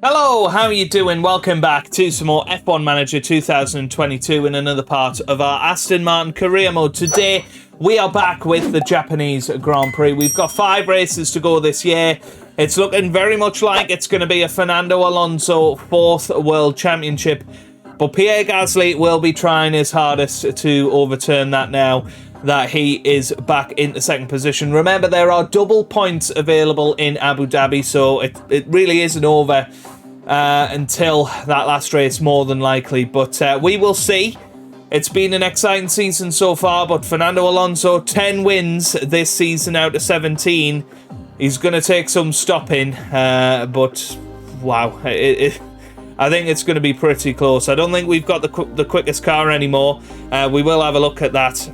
Hello, how are you doing? Welcome back to some more F1 Manager 2022 in another part of our Aston Martin career mode. Today, we are back with the Japanese Grand Prix. We've got 5 races to go this year. It's looking very much like it's going to be a Fernando Alonso 4th World Championship. But Pierre Gasly will be trying his hardest to overturn that now that he is back into second position. Remember, there are double points available in Abu Dhabi, so it really isn't over until that last race, more than likely. But we will see. It's been an exciting season so far, but Fernando Alonso, 10 wins this season out of 17. He's going to take some stopping, but wow, I think it's going to be pretty close. I don't think we've got the quickest car anymore. We will have a look at that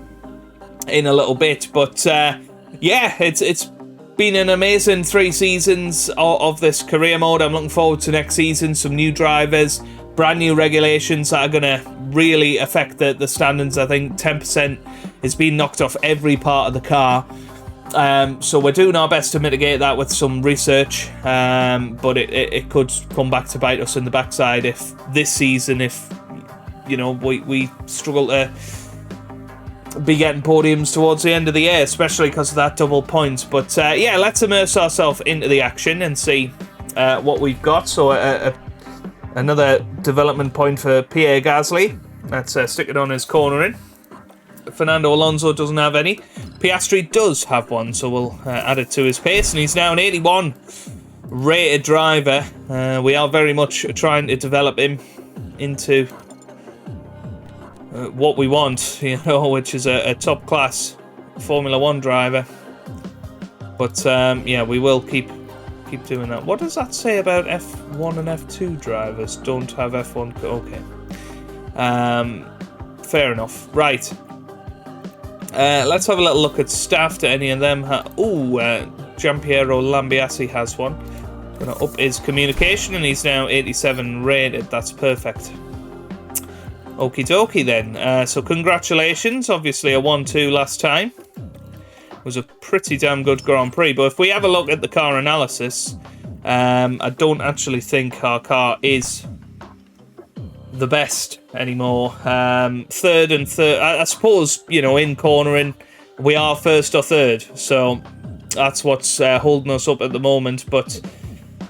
in a little bit, but yeah, it's been an amazing 3 seasons of this career mode. I'm looking forward to next season. Some new drivers, brand new regulations that are going to really affect the standings. I think 10% has been knocked off every part of the car. So we're doing our best to mitigate that with some research, but it could come back to bite us in the backside if this season, if you know, we struggle to be getting podiums towards the end of the year, especially because of that double points. But yeah, let's immerse ourselves into the action and see what we've got. So another development point for Pierre Gasly. Let's stick it on his cornering. Fernando Alonso doesn't have any. Piastri does have one, so we'll add it to his pace, and he's now an 81 rated driver. We are very much trying to develop him into what we want, you know, which is a top class Formula 1 driver. But yeah, we will keep doing that. What does that say about F1 and F2 drivers? Don't have F1. Okay. Fair enough. Right. Let's have a little look at staff. Do any of them Giampiero Lambiase has one. Gonna up his communication, and he's now 87 rated. That's perfect. Okie dokie then. So congratulations. Obviously a 1-2 last time. It was a pretty damn good Grand Prix. But if we have a look at the car analysis, I don't actually think our car is the best anymore. Third and third. I suppose, you know, in cornering, we are first or third. So that's what's holding us up at the moment. But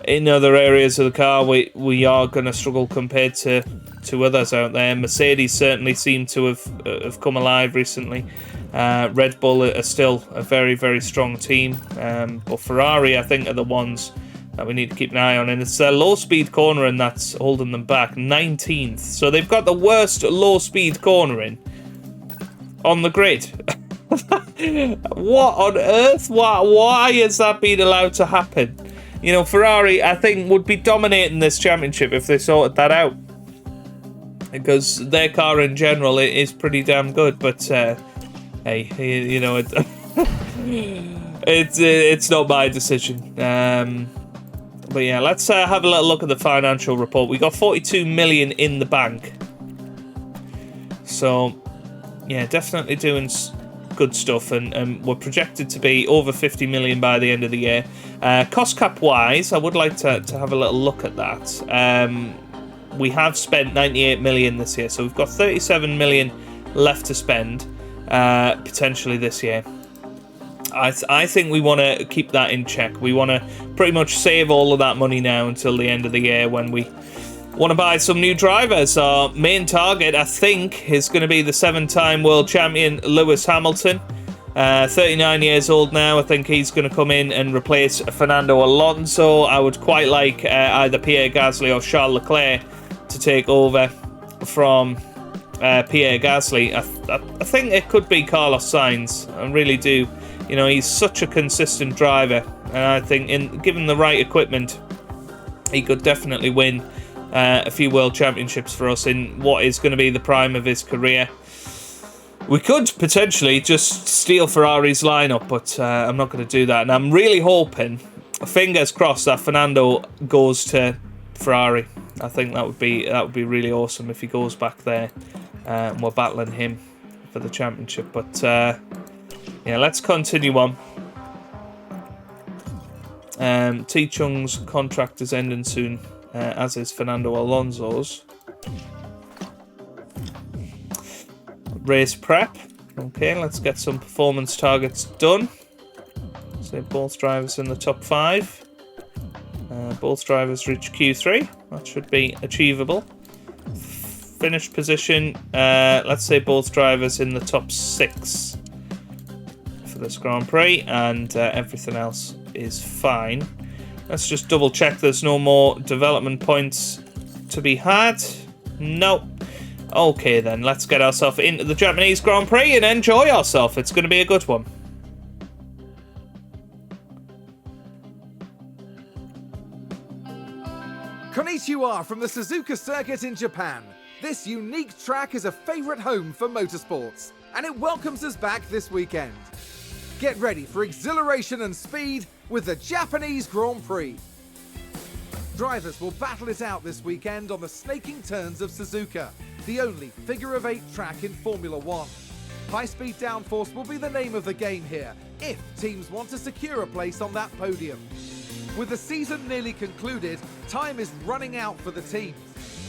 in other areas of the car, we are going to struggle compared to others out there. Mercedes certainly seem to have come alive recently. Red Bull are still a very, very strong team. But Ferrari, I think, are the ones that we need to keep an eye on. And it's low-speed cornering that's holding them back. 19th. So they've got the worst low-speed cornering on the grid. What on earth? Why has that been allowed to happen? You know, Ferrari, I think, would be dominating this championship if they sorted that out, because their car in general is pretty damn good. But hey, you know, it's not my decision. But yeah, let's have a little look at the financial report. We got 42 million in the bank. So yeah, definitely doing good stuff, and we're projected to be over 50 million by the end of the year. Cost cap wise, I would like to have a little look at that. We have spent 98 million this year, so we've got 37 million left to spend potentially this year. I think we want to keep that in check. We want to pretty much save all of that money now until the end of the year, when we want to buy some new drivers. Our main target, I think, is going to be the 7-time world champion Lewis Hamilton. 39 years old now. I think he's going to come in and replace Fernando Alonso. I would quite like either Pierre Gasly or Charles Leclerc to take over from Pierre Gasly. I think it could be Carlos Sainz. I really do. You know, he's such a consistent driver, and I think, given the right equipment, he could definitely win a few world championships for us in what is going to be the prime of his career. We could potentially just steal Ferrari's lineup, but I'm not going to do that. And I'm really hoping, fingers crossed, that Fernando goes to Ferrari. I think that would be really awesome if he goes back there, and we're battling him for the championship. But yeah, let's continue on. T Chung's contract is ending soon. as is Fernando Alonso's. Race prep. Okay, let's get some performance targets done. So both drivers in the top 5. Both drivers reach Q3. That should be achievable. Finish position. Let's say both drivers in the top 6 for this Grand Prix, and everything else is fine. Let's just double check there's no more development points to be had. Nope. Okay then, let's get ourselves into the Japanese Grand Prix and enjoy ourselves. It's going to be a good one. Konnichiwa from the Suzuka circuit in Japan. This unique track is a favourite home for motorsports, and it welcomes us back this weekend. Get ready for exhilaration and speed with the Japanese Grand Prix. Drivers will battle it out this weekend on the snaking turns of Suzuka, the only figure-of-8 track in Formula 1. High-speed downforce will be the name of the game here, if teams want to secure a place on that podium. With the season nearly concluded, time is running out for the teams.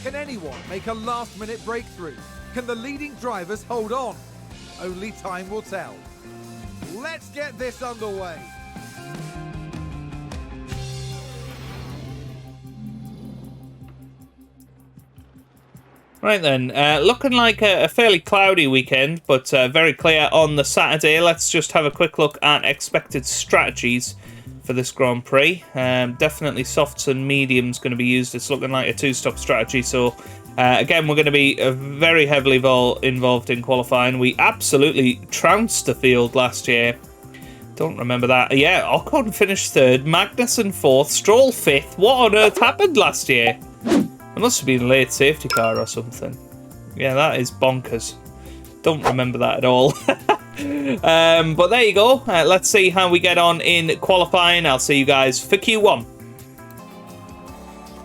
Can anyone make a last-minute breakthrough? Can the leading drivers hold on? Only time will tell. Let's get this underway. Right then, looking like a fairly cloudy weekend, but very clear on the Saturday. Let's just have a quick look at expected strategies for this Grand Prix. Definitely softs and mediums going to be used. It's looking like a 2-stop strategy, so again, we're going to be very heavily involved in qualifying. We absolutely trounced the field last year. Don't remember that. Yeah, Ocon finished 3rd, Magnussen 4th, Stroll 5th. What on earth happened last year? It must have been a late safety car or something. Yeah, that is bonkers. Don't remember that at all. But there you go. Let's see how we get on in qualifying. I'll see you guys for Q1.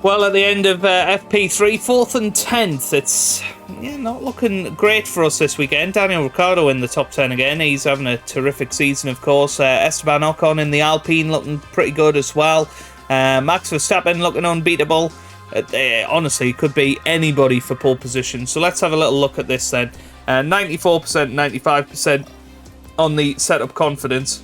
Well, at the end of FP3, 4th and 10th, it's not looking great for us this weekend. Daniel Ricciardo in the top 10 again. He's having a terrific season, of course. Esteban Ocon in the Alpine looking pretty good as well. Max Verstappen looking unbeatable. Honestly, could be anybody for pole position. So let's have a little look at this then. 94%, 95% on the setup confidence.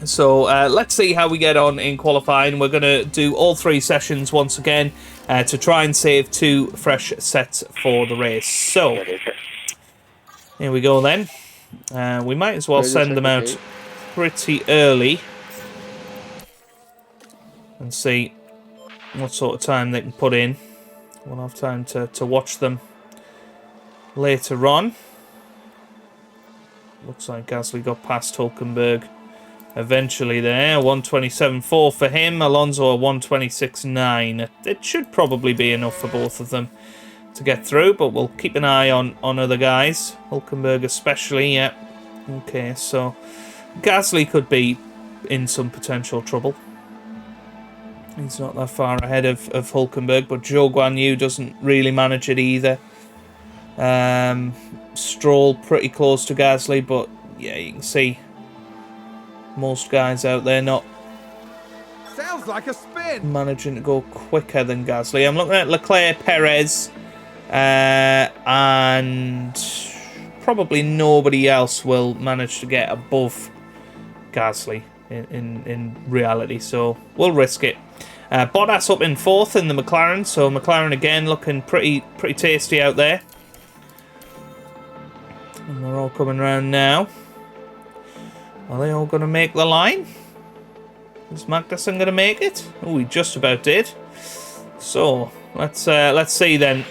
So let's see how we get on in qualifying. We're going to do all 3 sessions once again to try and save 2 fresh sets for the race. So here we go then. We might as well send them out pretty early and see what sort of time they can put in. We'll have time to watch them later on. Looks like Gasly got past Hülkenberg eventually there. 127.4 for him. Alonso a 126.9. It should probably be enough for both of them to get through, but we'll keep an eye on other guys. Hülkenberg especially, yeah. Okay, so Gasly could be in some potential trouble. He's not that far ahead of Hülkenberg, but Zhou Guanyu doesn't really manage it either. Stroll pretty close to Gasly, but yeah, you can see most guys out there not Sounds like a spin. Managing to go quicker than Gasly. I'm looking at Leclerc, Perez, and probably nobody else will manage to get above Gasly in reality, so we'll risk it. Bottas up in 4th in the McLaren, so McLaren again looking pretty tasty out there. And they're all coming around now. Are they all going to make the line? Is Magnussen going to make it? Oh, he just about did. So let's see then.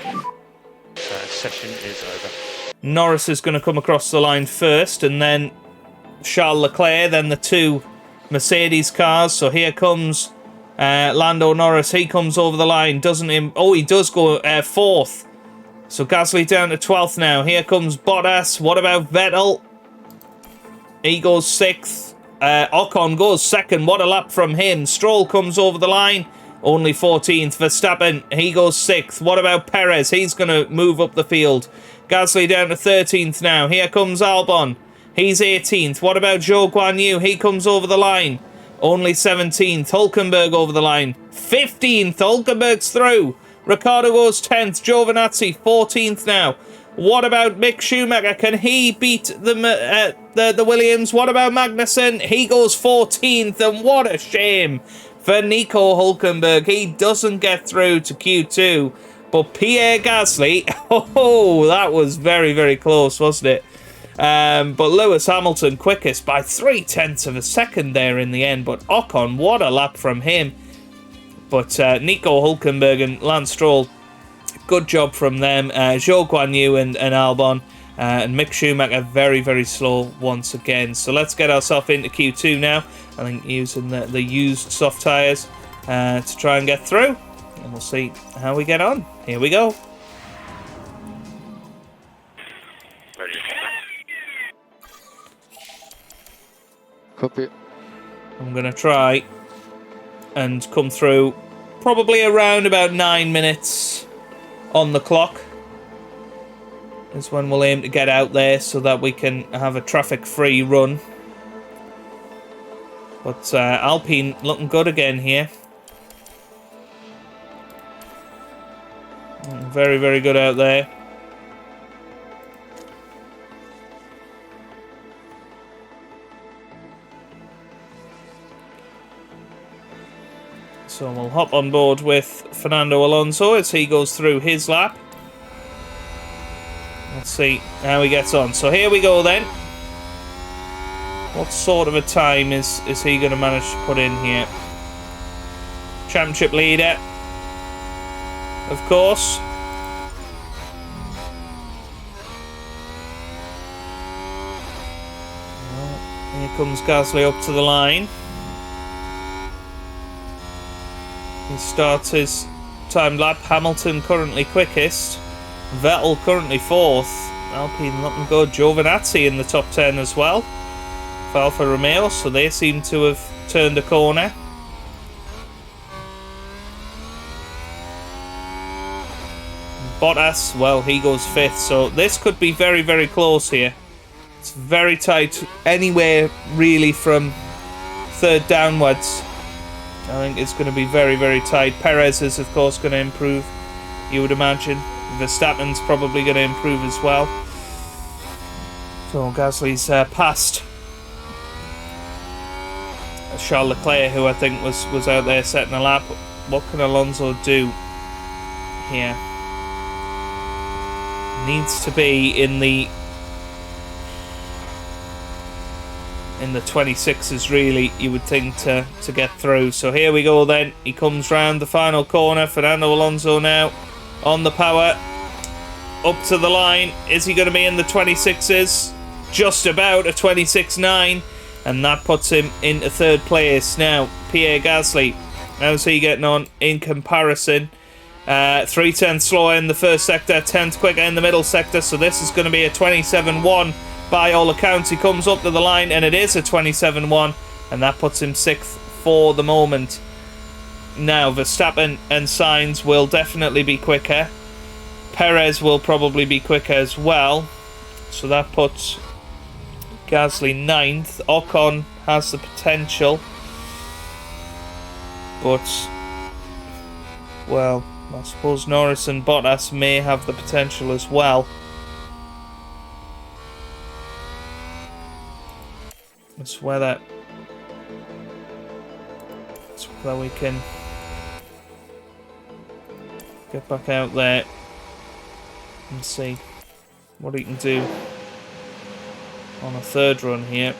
Session is over. Norris is going to come across the line first, and then Charles Leclerc, then the 2 Mercedes cars. So here comes Lando Norris. He comes over the line, doesn't him? Oh, he does go 4th. So Gasly down to 12th now. Here comes Bottas. What about Vettel? He goes 6th. Ocon goes 2nd. What a lap from him. Stroll comes over the line. Only 14th. Verstappen, he goes 6th. What about Perez? He's going to move up the field. Gasly down to 13th now. Here comes Albon. He's 18th. What about Zhou Guanyu? He comes over the line. Only 17th. Hulkenberg over the line. 15th. Hulkenberg's through. Ricciardo goes 10th. Giovinazzi 14th now. What about Mick Schumacher? Can he beat the Williams? What about Magnussen? He goes 14th, and what a shame for Nico Hulkenberg. He doesn't get through to Q2, but Pierre Gasly, oh, that was very, very close, wasn't it? But Lewis Hamilton quickest by 0.3 of a second there in the end, but Ocon, what a lap from him. But Nico Hulkenberg and Lance Stroll, good job from them. Zhou Guanyu and Albon and Mick Schumacher very, very slow once again. So let's get ourselves into Q2 now. I think using the used soft tyres to try and get through. And we'll see how we get on. Here we go. Copy. I'm going to try and come through probably around about 9 minutes on the clock is when we'll aim to get out there so that we can have a traffic-free run. But Alpine looking good again here. Very, very good out there. So we'll hop on board with Fernando Alonso as he goes through his lap. Let's see how he gets on. So here we go then. What sort of a time is he going to manage to put in here? Championship leader, of course. Well, here comes Gasly up to the line. He starts his time lap. Hamilton currently quickest. Vettel currently 4th. Alpine looking good. Giovinazzi in the top 10 as well for Alfa Romeo, so they seem to have turned a corner. Bottas, well, he goes 5th, so this could be very, very close here. It's very tight anywhere really from 3rd downwards. I think it's going to be very, very tight. Perez is, of course, going to improve, you would imagine. Verstappen's probably going to improve as well. So Gasly's passed Charles Leclerc, who I think was out there setting a lap. What can Alonso do here? Needs to be in the 26s, really, you would think, to get through. So here we go then. He comes round the final corner. Fernando Alonso now on the power. Up to the line. Is he going to be in the 26s? Just about a 26.9. And that puts him into 3rd place. Now, Pierre Gasly. How's he getting on in comparison? 3/10 slower in the first sector, 10th quicker in the middle sector. So this is going to be a 27.1. By all accounts, he comes up to the line, and it is a 27.1, and that puts him 6th for the moment. Now, Verstappen and Sainz will definitely be quicker. Perez will probably be quicker as well. So that puts Gasly 9th. Ocon has the potential. But, well, I suppose Norris and Bottas may have the potential as well. It's whether we can get back out there and see what he can do on a 3rd run here.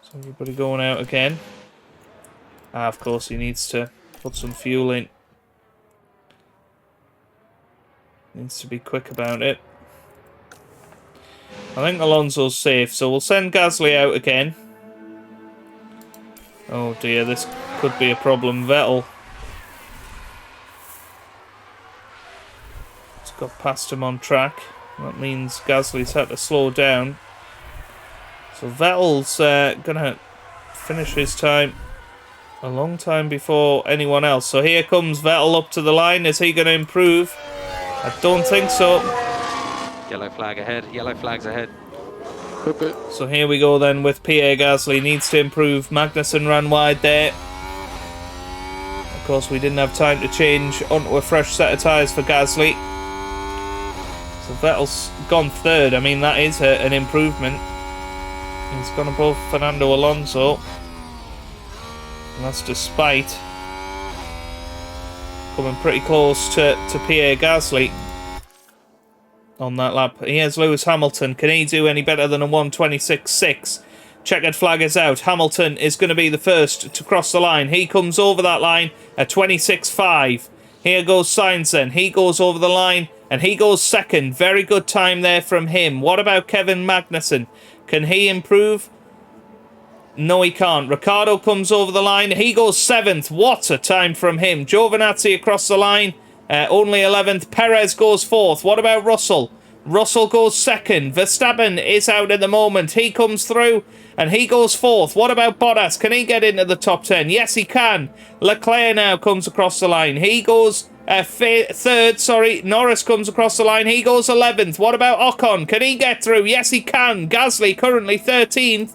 So everybody going out again. Of course, he needs to put some fuel in. Needs to be quick about it. I think Alonso's safe, so we'll send Gasly out again. Oh dear, this could be a problem. Vettel has got past him on track. That means Gasly's had to slow down. So Vettel's going to finish his time a long time before anyone else. So here comes Vettel up to the line. Is he going to improve? I don't think so. Yellow flag ahead, yellow flags ahead. Clip it. So here we go then with Pierre Gasly. Needs to improve. Magnussen ran wide there. Of course, we didn't have time to change onto a fresh set of tyres for Gasly. So Vettel's gone third. I mean, that is an improvement. He's gone above Fernando Alonso. And that's despite coming pretty close to Pierre Gasly on that lap. Here's Lewis Hamilton. Can he do any better than a 1:26.6? Checkered flag is out. Hamilton is going to be the first to cross the line. He comes over that line at 26.5. Here goes Sainz then. He goes over the line and he goes second. Very good time there from him. What about Kevin Magnussen? Can he improve? No, he can't. Ricciardo comes over the line. He goes 7th. What a time from him. Giovinazzi across the line. Only 11th. Perez goes 4th. What about Russell? Russell goes 2nd. Verstappen is out at the moment. He comes through and he goes 4th. What about Bottas? Can he get into the top 10? Yes, he can. Leclerc now comes across the line. He goes 3rd. Sorry, Norris comes across the line. He goes 11th. What about Ocon? Can he get through? Yes, he can. Gasly currently 13th.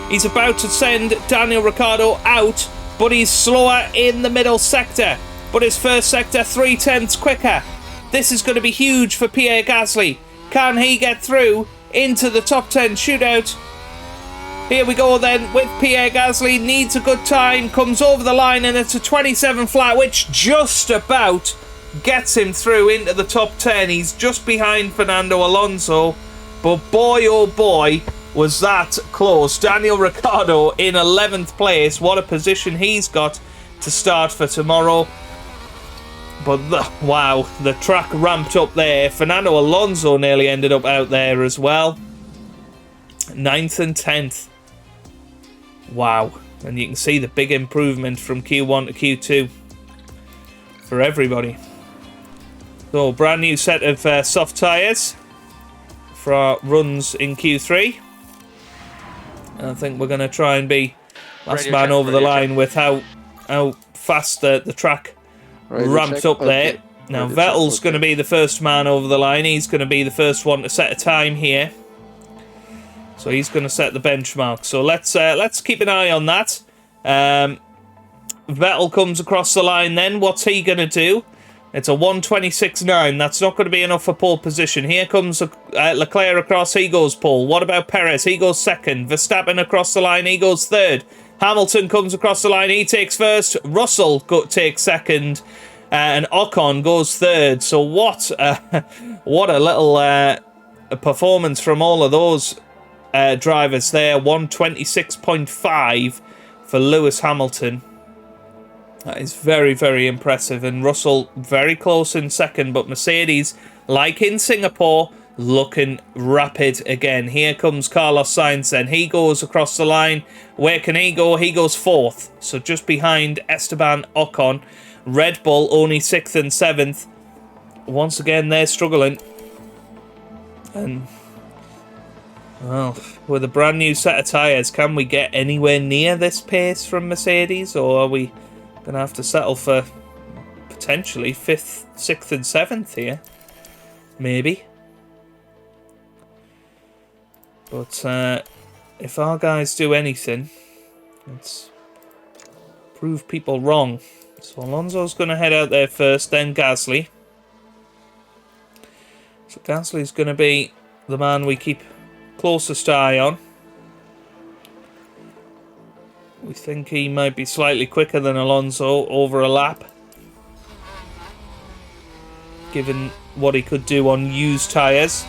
He's about to send Daniel Ricciardo out, but he's slower in the middle sector. But his first sector 3/10 quicker. This is going to be huge for Pierre Gasly. Can he get through into the top 10 shootout? Here we go then with Pierre Gasly. Needs a good time, comes over the line, and it's a 27 flat, which just about gets him through into the top 10. He's just behind Fernando Alonso, but boy oh boy was that close. Daniel Ricciardo in 11th place. What a position he's got to start for tomorrow. But wow, the track ramped up there. Fernando Alonso nearly ended up out there as well. 9th and 10th. Wow. And you can see the big improvement from Q1 to Q2 for everybody. So, brand new set of soft tyres for our runs in Q3. And I think we're going to try and be last man over the line with how fast the track ramped up there. Now Vettel's going to be the first man over the line. He's going to be the first one to set a time here. So he's going to set the benchmark. So let's keep an eye on that. Vettel comes across the line then. What's he going to do? It's a 1:26.9. That's not going to be enough for pole position. Here comes Leclerc across. He goes pole. What about Perez? He goes second. Verstappen across the line. He goes third. Hamilton comes across the line. He takes first. Russell takes second. And Ocon goes third. So what a little performance from all of those drivers there. 1:26.5 for Lewis Hamilton. That is very, very impressive. And Russell very close in second. But Mercedes, like in Singapore, looking rapid again. Here comes Carlos Sainz then. He goes across the line. Where can he go? He goes 4th. So just behind Esteban Ocon. Red Bull only 6th and 7th. Once again, they're struggling. And, well, with a brand new set of tyres, can we get anywhere near this pace from Mercedes? Or are we going to have to settle for potentially 5th, 6th and 7th here? Maybe. But if our guys do anything, let's prove people wrong. So Alonso's going to head out there first, then Gasly. So Gasly's going to be the man we keep closest eye on. We think he might be slightly quicker than Alonso over a lap, given what he could do on used tyres.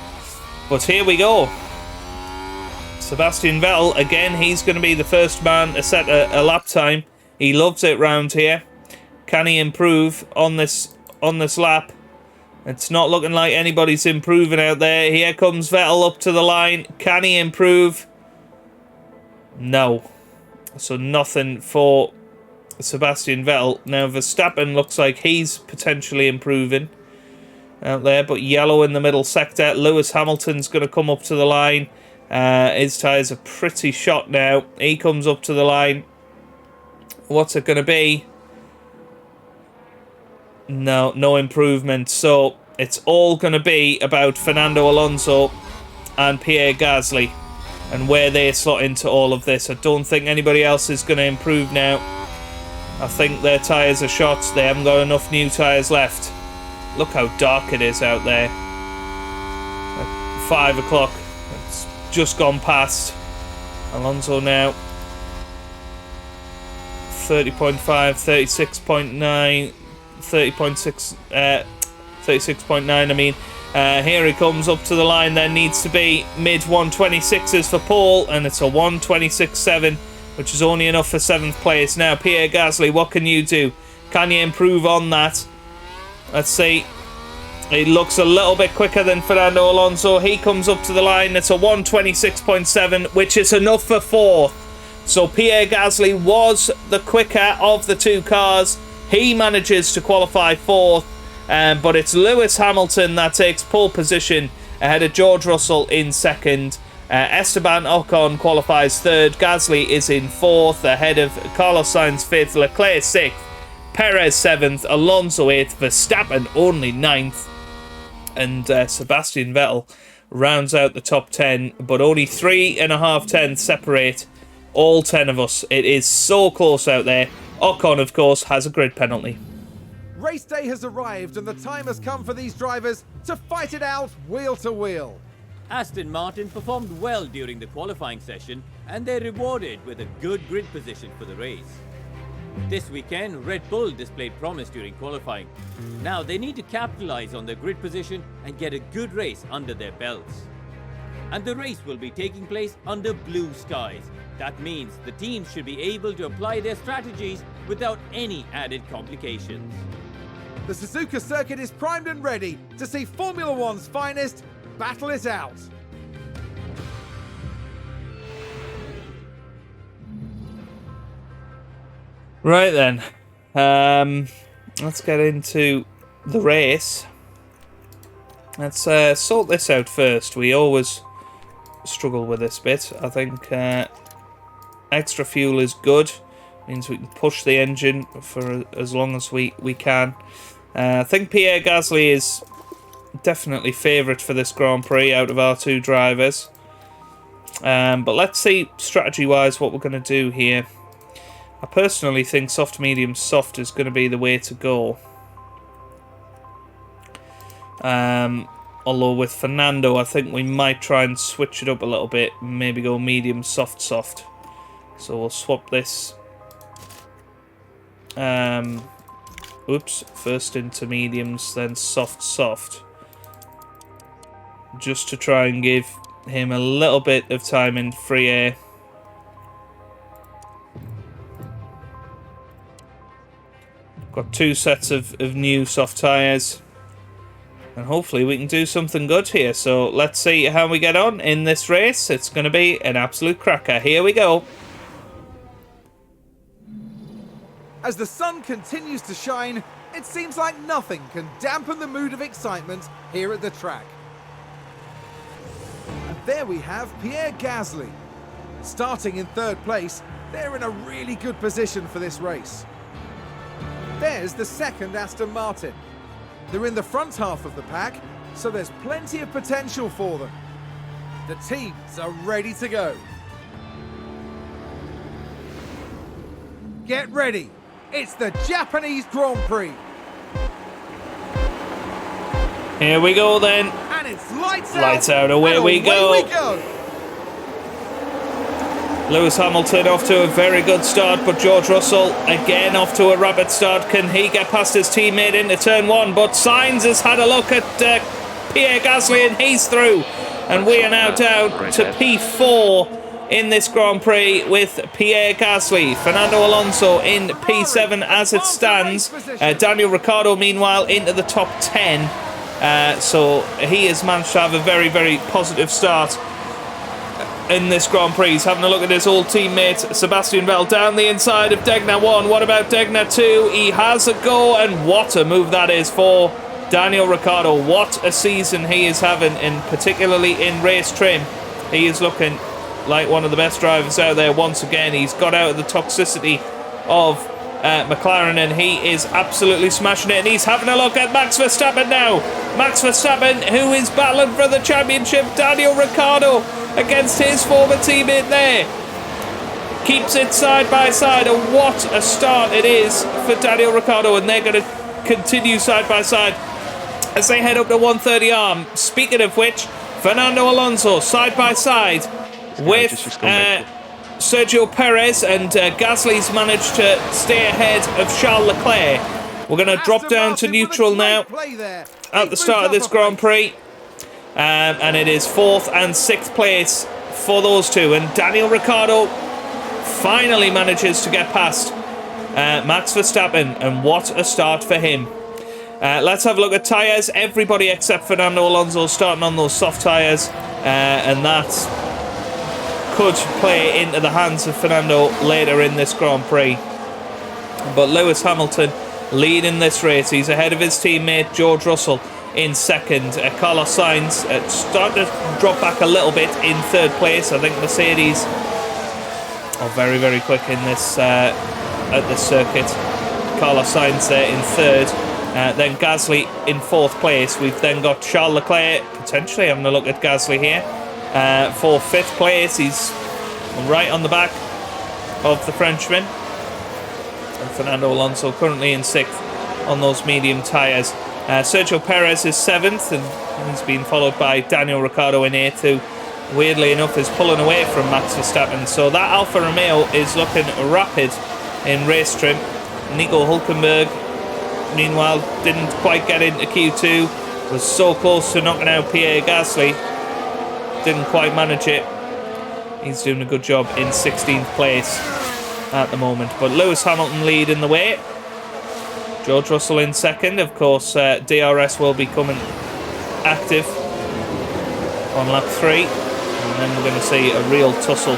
But here we go. Sebastian Vettel, again, he's going to be the first man to set a lap time. He loves it round here. Can he improve on this lap? It's not looking like anybody's improving out there. Here comes Vettel up to the line. Can he improve? No. So nothing for Sebastian Vettel. Now Verstappen looks like he's potentially improving out there, but yellow in the middle sector. Lewis Hamilton's going to come up to the line. His tyres are pretty shot now. He comes up to the line. What's it going to be? No improvement. So it's all going to be about Fernando Alonso and Pierre Gasly, and where they slot into all of this. I don't think anybody else is going to improve now. I think their tyres are shot. They haven't got enough new tyres left. Look how dark it is out there. At 5 o'clock. It's just gone past. Alonso now 30.5, 36.9, 30.6, 36.9. I mean, here he comes up to the line. There needs to be mid 126s for Paul, and it's a 126.7, which is only enough for 7th place. Now, Pierre Gasly, what can you do? Can you improve on that? Let's see. He looks a little bit quicker than Fernando Alonso. He comes up to the line. It's a 126.7, which is enough for 4th. So Pierre Gasly was the quicker of the two cars. He manages to qualify 4th, but it's Lewis Hamilton that takes pole position ahead of George Russell in 2nd. Esteban Ocon qualifies 3rd. Gasly is in 4th ahead of Carlos Sainz 5th, Leclerc 6th, Perez 7th, Alonso 8th, Verstappen only 9th, and Sebastian Vettel rounds out the top 10, but only 3.5 tenths separate all 10 of us. It is so close out there. Ocon, of course, has a grid penalty. Race day has arrived and the time has come for these drivers to fight it out wheel to wheel. Aston Martin performed well during the qualifying session and they're rewarded with a good grid position for the race. This weekend, Red Bull displayed promise during qualifying. Now they need to capitalize on their grid position and get a good race under their belts. And the race will be taking place under blue skies. That means the teams should be able to apply their strategies without any added complications. The Suzuka circuit is primed and ready to see Formula One's finest battle it out. Right then, let's get into the race. Let's sort this out first. We always struggle with this bit. I think extra fuel is good. Means we can push the engine for as long as we can. I think Pierre Gasly is definitely favourite for this Grand Prix out of our two drivers. But let's see strategy-wise what we're going to do here. I personally think soft, medium, soft is going to be the way to go. Although with Fernando, I think we might try and switch it up a little bit. Maybe go medium, soft, soft. So we'll swap this. Oops, first into mediums, then soft, soft. Just to try and give him a little bit of time in free air. Got 2 sets of new soft tyres. And hopefully we can do something good here. So let's see how we get on in this race. It's going to be an absolute cracker. Here we go. As the sun continues to shine, it seems like nothing can dampen the mood of excitement here at the track. And there we have Pierre Gasly. Starting in 3rd place, they're in a really good position for this race. There's the 2nd Aston Martin. They're in the front half of the pack, so there's plenty of potential for them. The teams are ready to go. Get ready. It's the Japanese Grand Prix. Here we go then. And it's lights out. Lights out, away we go. Lewis Hamilton off to a very good start, but George Russell again off to a rapid start. Can he get past his teammate into turn 1? But Sainz has had a look at Pierre Gasly and he's through. And we are now down to P4 in this Grand Prix with Pierre Gasly. Fernando Alonso in P7 as it stands. Daniel Ricciardo, meanwhile, into the top 10. So he has managed to have a very, very positive start in this Grand Prix. He's having a look at his old teammate Sebastian Vettel down the inside of Degner 1. What about Degner 2? He has a go, and what a move that is for Daniel Ricciardo. What a season he is having, and particularly in race trim. He is looking like one of the best drivers out there once again. He's got out of the toxicity of McLaren, and he is absolutely smashing it, and he's having a look at Max Verstappen now. Max Verstappen, who is battling for the championship. Daniel Ricciardo against his former teammate there. Keeps it side by side, and what a start it is for Daniel Ricciardo, and they're going to continue side by side as they head up to 130 arm. Speaking of which, Fernando Alonso side by side with Sergio Perez, and Gasly's managed to stay ahead of Charles Leclerc. We're going to drop down to neutral now at the start of this Grand Prix, and it is 4th and 6th place for those two, and Daniel Ricciardo finally manages to get past Max Verstappen, and what a start for him. Let's have a look at tyres. Everybody except Fernando Alonso starting on those soft tyres, and that could play into the hands of Fernando later in this Grand Prix. But Lewis Hamilton leading this race. He's ahead of his teammate George Russell in 2nd. Carlos Sainz starting to drop back a little bit in 3rd place. I think Mercedes are very, very quick in this at this circuit. Carlos Sainz there in 3rd. Then Gasly in 4th place. We've then got Charles Leclerc potentially having a look at Gasly here. For 5th place, he's right on the back of the Frenchman. And Fernando Alonso currently in 6th on those medium tyres. Sergio Perez is 7th, and he's been followed by Daniel Ricciardo in 8th, who weirdly enough is pulling away from Max Verstappen. So that Alfa Romeo is looking rapid in race trim. Nico Hülkenberg, meanwhile, didn't quite get into Q2, was so close to knocking out Pierre Gasly. Didn't quite manage it. He's doing a good job in 16th place at the moment. But Lewis Hamilton leading the way. George Russell in 2nd. Of course, DRS will be coming active on lap 3. And then we're going to see a real tussle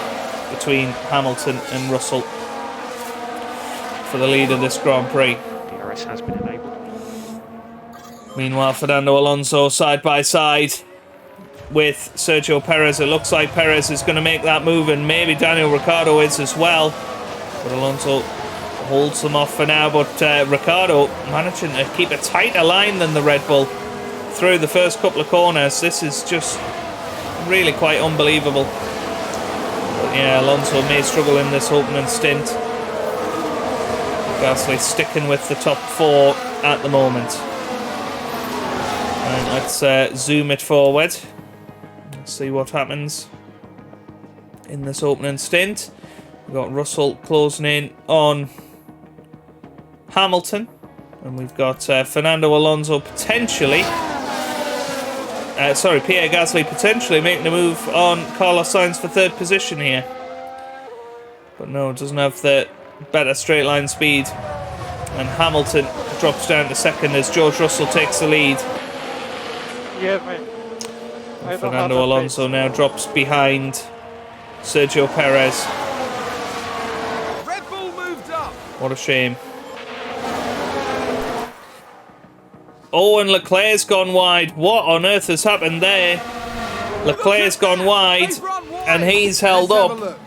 between Hamilton and Russell for the lead of this Grand Prix. DRS has been enabled. Meanwhile, Fernando Alonso side by side with Sergio Perez. It looks like Perez is going to make that move, and maybe Daniel Ricciardo is as well. But Alonso holds them off for now. But Ricciardo managing to keep a tighter line than the Red Bull through the first couple of corners. This is just really quite unbelievable. But yeah, Alonso may struggle in this opening stint. Gasly sticking with the top 4 at the moment. And let's zoom it forward. See what happens in this opening stint. We've got Russell closing in on Hamilton, and we've got Fernando Alonso potentially Pierre Gasly potentially making a move on Carlos Sainz for 3rd position here, but no, doesn't have the better straight line speed, and Hamilton drops down to 2nd as George Russell takes the lead. Yeah, mate. Fernando Alonso now drops behind Sergio Perez. Red Bull moved up. What a shame. Oh, and Leclerc's gone wide. What on earth has happened there? Leclerc's gone wide, and he's held up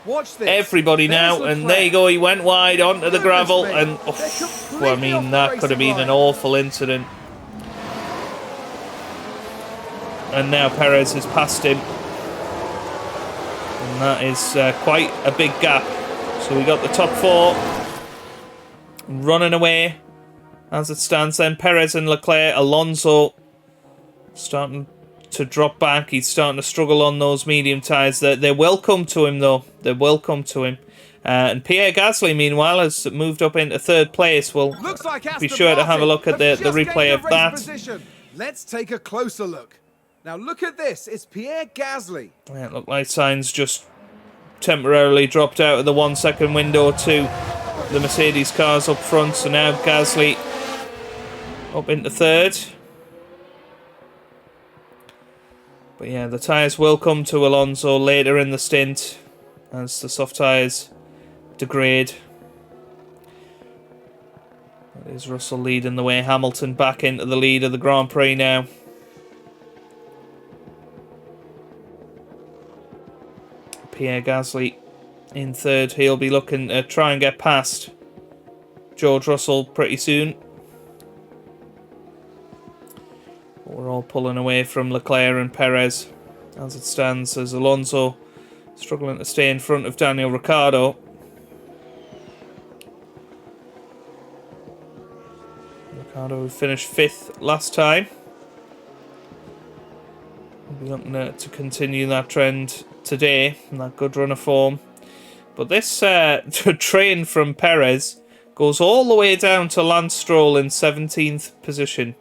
Watch this. everybody now, and there you go, he went wide onto the gravel, and well, I mean, that could have been an awful incident. And now Perez has passed him, and that is quite a big gap. So we got the top 4 running away as it stands. Then Perez and Leclerc. Alonso starting to drop back. He's starting to struggle on those medium tyres. They will come to him though. They will come to him. And Pierre Gasly, meanwhile, has moved up into 3rd place. We'll like be sure to have a look at the replay of that. Position. Let's take a closer look. Now look at this, it's Pierre Gasly. Yeah, it looked like Sainz just temporarily dropped out of the 1 second window to the Mercedes cars up front. So now Gasly up into 3rd. But yeah, the tyres will come to Alonso later in the stint as the soft tyres degrade. That is Russell leading the way. Hamilton back into the lead of the Grand Prix now. Pierre Gasly in 3rd. He'll be looking to try and get past George Russell pretty soon. We're all pulling away from Leclerc and Perez. As it stands, as Alonso struggling to stay in front of Daniel Ricciardo. Ricciardo finished 5th last time. We'll be looking to continue that trend today, and that good run of form. But this train from Perez goes all the way down to Lance Stroll in 17th position.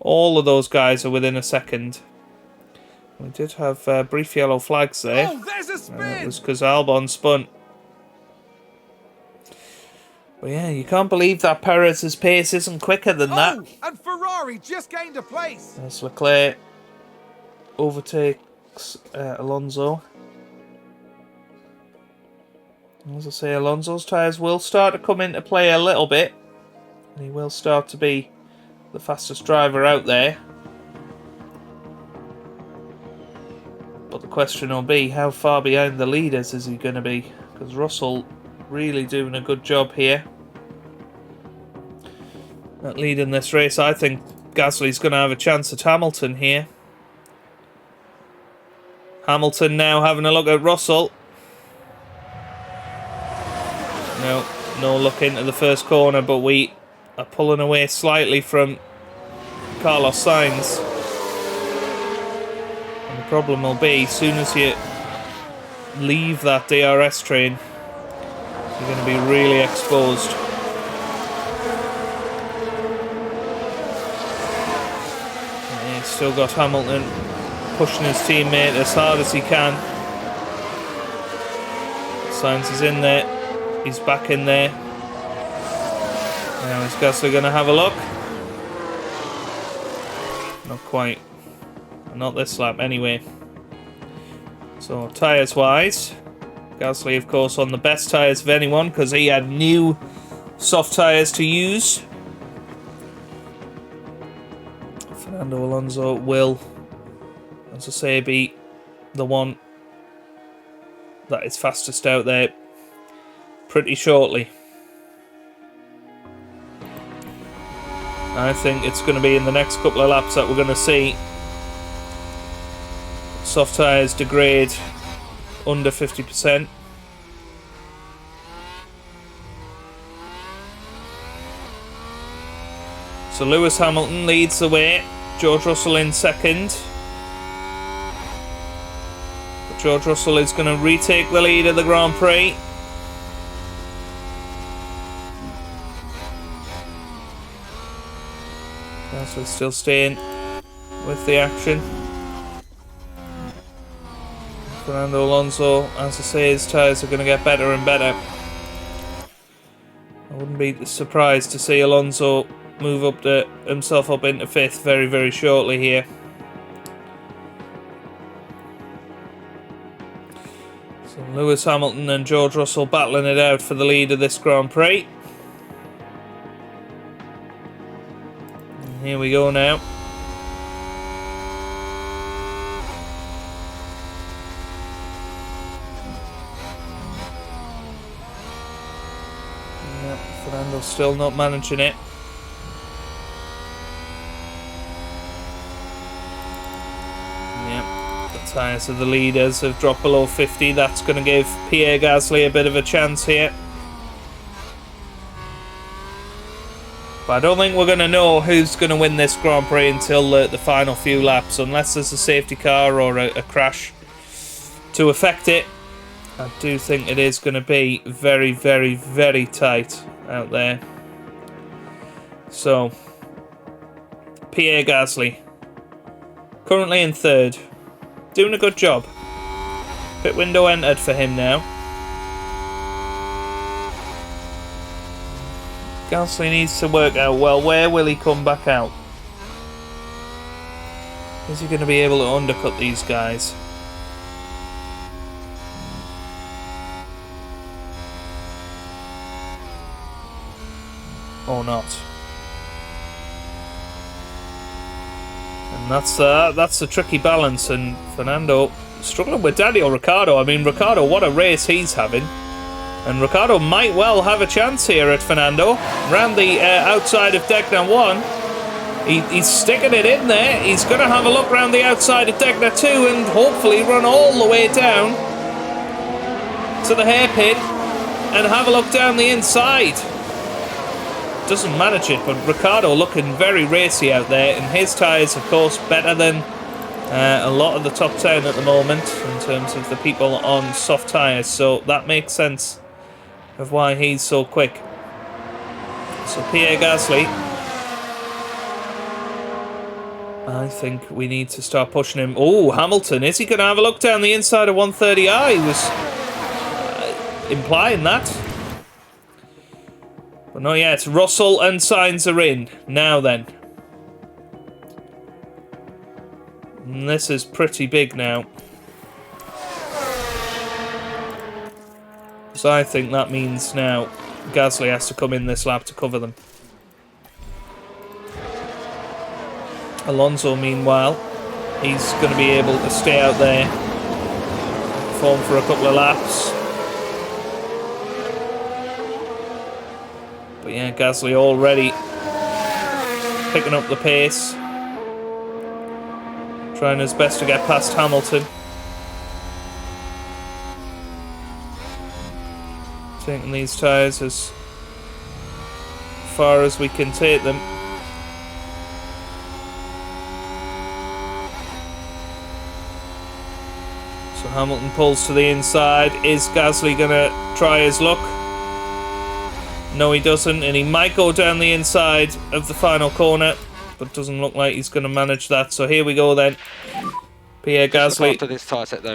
All of those guys are within a second. We did have brief yellow flags there. Oh, there's a spin! It was because Albon spun. But yeah, you can't believe that Perez's pace isn't quicker than that. And Ferrari just gained a place. As Leclerc overtakes Alonso. As I say, Alonso's tyres will start to come into play a little bit. And he will start to be the fastest driver out there. But the question will be, how far behind the leaders is he going to be? Because Russell really doing a good job here at leading this race. I think Gasly's going to have a chance at Hamilton here. Hamilton now having a look at Russell. No look into the first corner, but we are pulling away slightly from Carlos Sainz. And the problem will be, as soon as you leave that DRS train, you're going to be really exposed. And he's still got Hamilton pushing his teammate as hard as he can. Sainz is in there. He's back in there. Now is Gasly going to have a look? Not quite. Not this lap anyway. So tyres wise, Gasly of course on the best tyres of anyone because he had new soft tyres to use. Fernando Alonso will, as I say, be the one that is fastest out there pretty shortly. I think it's going to be in the next couple of laps that we're going to see soft tyres degrade under 50%. So Lewis Hamilton leads the way, George Russell in second. But George Russell is going to retake the lead of the Grand Prix. Gasly still staying with the action. Fernando Alonso, as I say, his tyres are going to get better and better. I wouldn't be surprised to see Alonso move himself up into 5th very, very shortly here. So Lewis Hamilton and George Russell battling it out for the lead of this Grand Prix. Here we go now. Yep, Fernando's still not managing it. Yep, the tyres of the leaders have dropped below 50. That's going to give Pierre Gasly a bit of a chance here. But I don't think we're going to know who's going to win this Grand Prix until the final few laps, unless there's a safety car or a crash to affect it. I do think it is going to be very, very, very tight out there. So, Pierre Gasly, currently in 3rd, doing a good job. Pit window entered for him now. Gasly needs to work out, well, where will he come back out? Is he going to be able to undercut these guys? Or not? And that's the tricky balance, and Fernando struggling with Daniel Ricciardo. I mean, Ricciardo, what a race he's having. And Ricciardo might well have a chance here at Fernando. Round the outside of Degner 1. He's sticking it in there. He's going to have a look round the outside of Degner 2 and hopefully run all the way down to the hairpin and have a look down the inside. Doesn't manage it, but Ricciardo looking very racy out there, and his tyres, of course, better than a lot of the top 10 at the moment in terms of the people on soft tyres, so that makes sense of why he's so quick. So Pierre Gasly, I think we need to start pushing him. Oh, Hamilton, is he going to have a look down the inside of 130i? He was implying that. But not yet. Russell and Sainz are in. Now then. And this is pretty big now. So I think that means now Gasly has to come in this lap to cover them. Alonso, meanwhile, he's going to be able to stay out there, perform for a couple of laps. But yeah, Gasly already picking up the pace, trying his best to get past Hamilton. Taking these tyres as far as we can take them. So Hamilton pulls to the inside. Is Gasly going to try his luck? No, he doesn't, and he might go down the inside of the final corner, but doesn't look like he's going to manage that. So here we go then. Pierre Gasly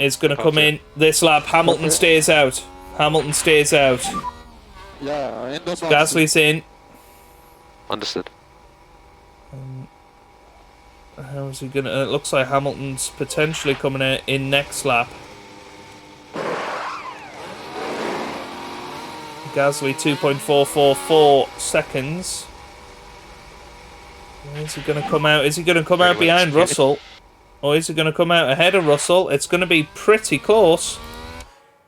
is going to come in this lap. Hamilton stays out. Hamilton stays out. Yeah, Gasly's in. Understood. How is he going to... It looks like Hamilton's potentially coming in next lap. Gasly 2.444 seconds. Is he going to come out? Is he going to come out behind Russell? Or is he going to come out ahead of Russell? It's going to be pretty close.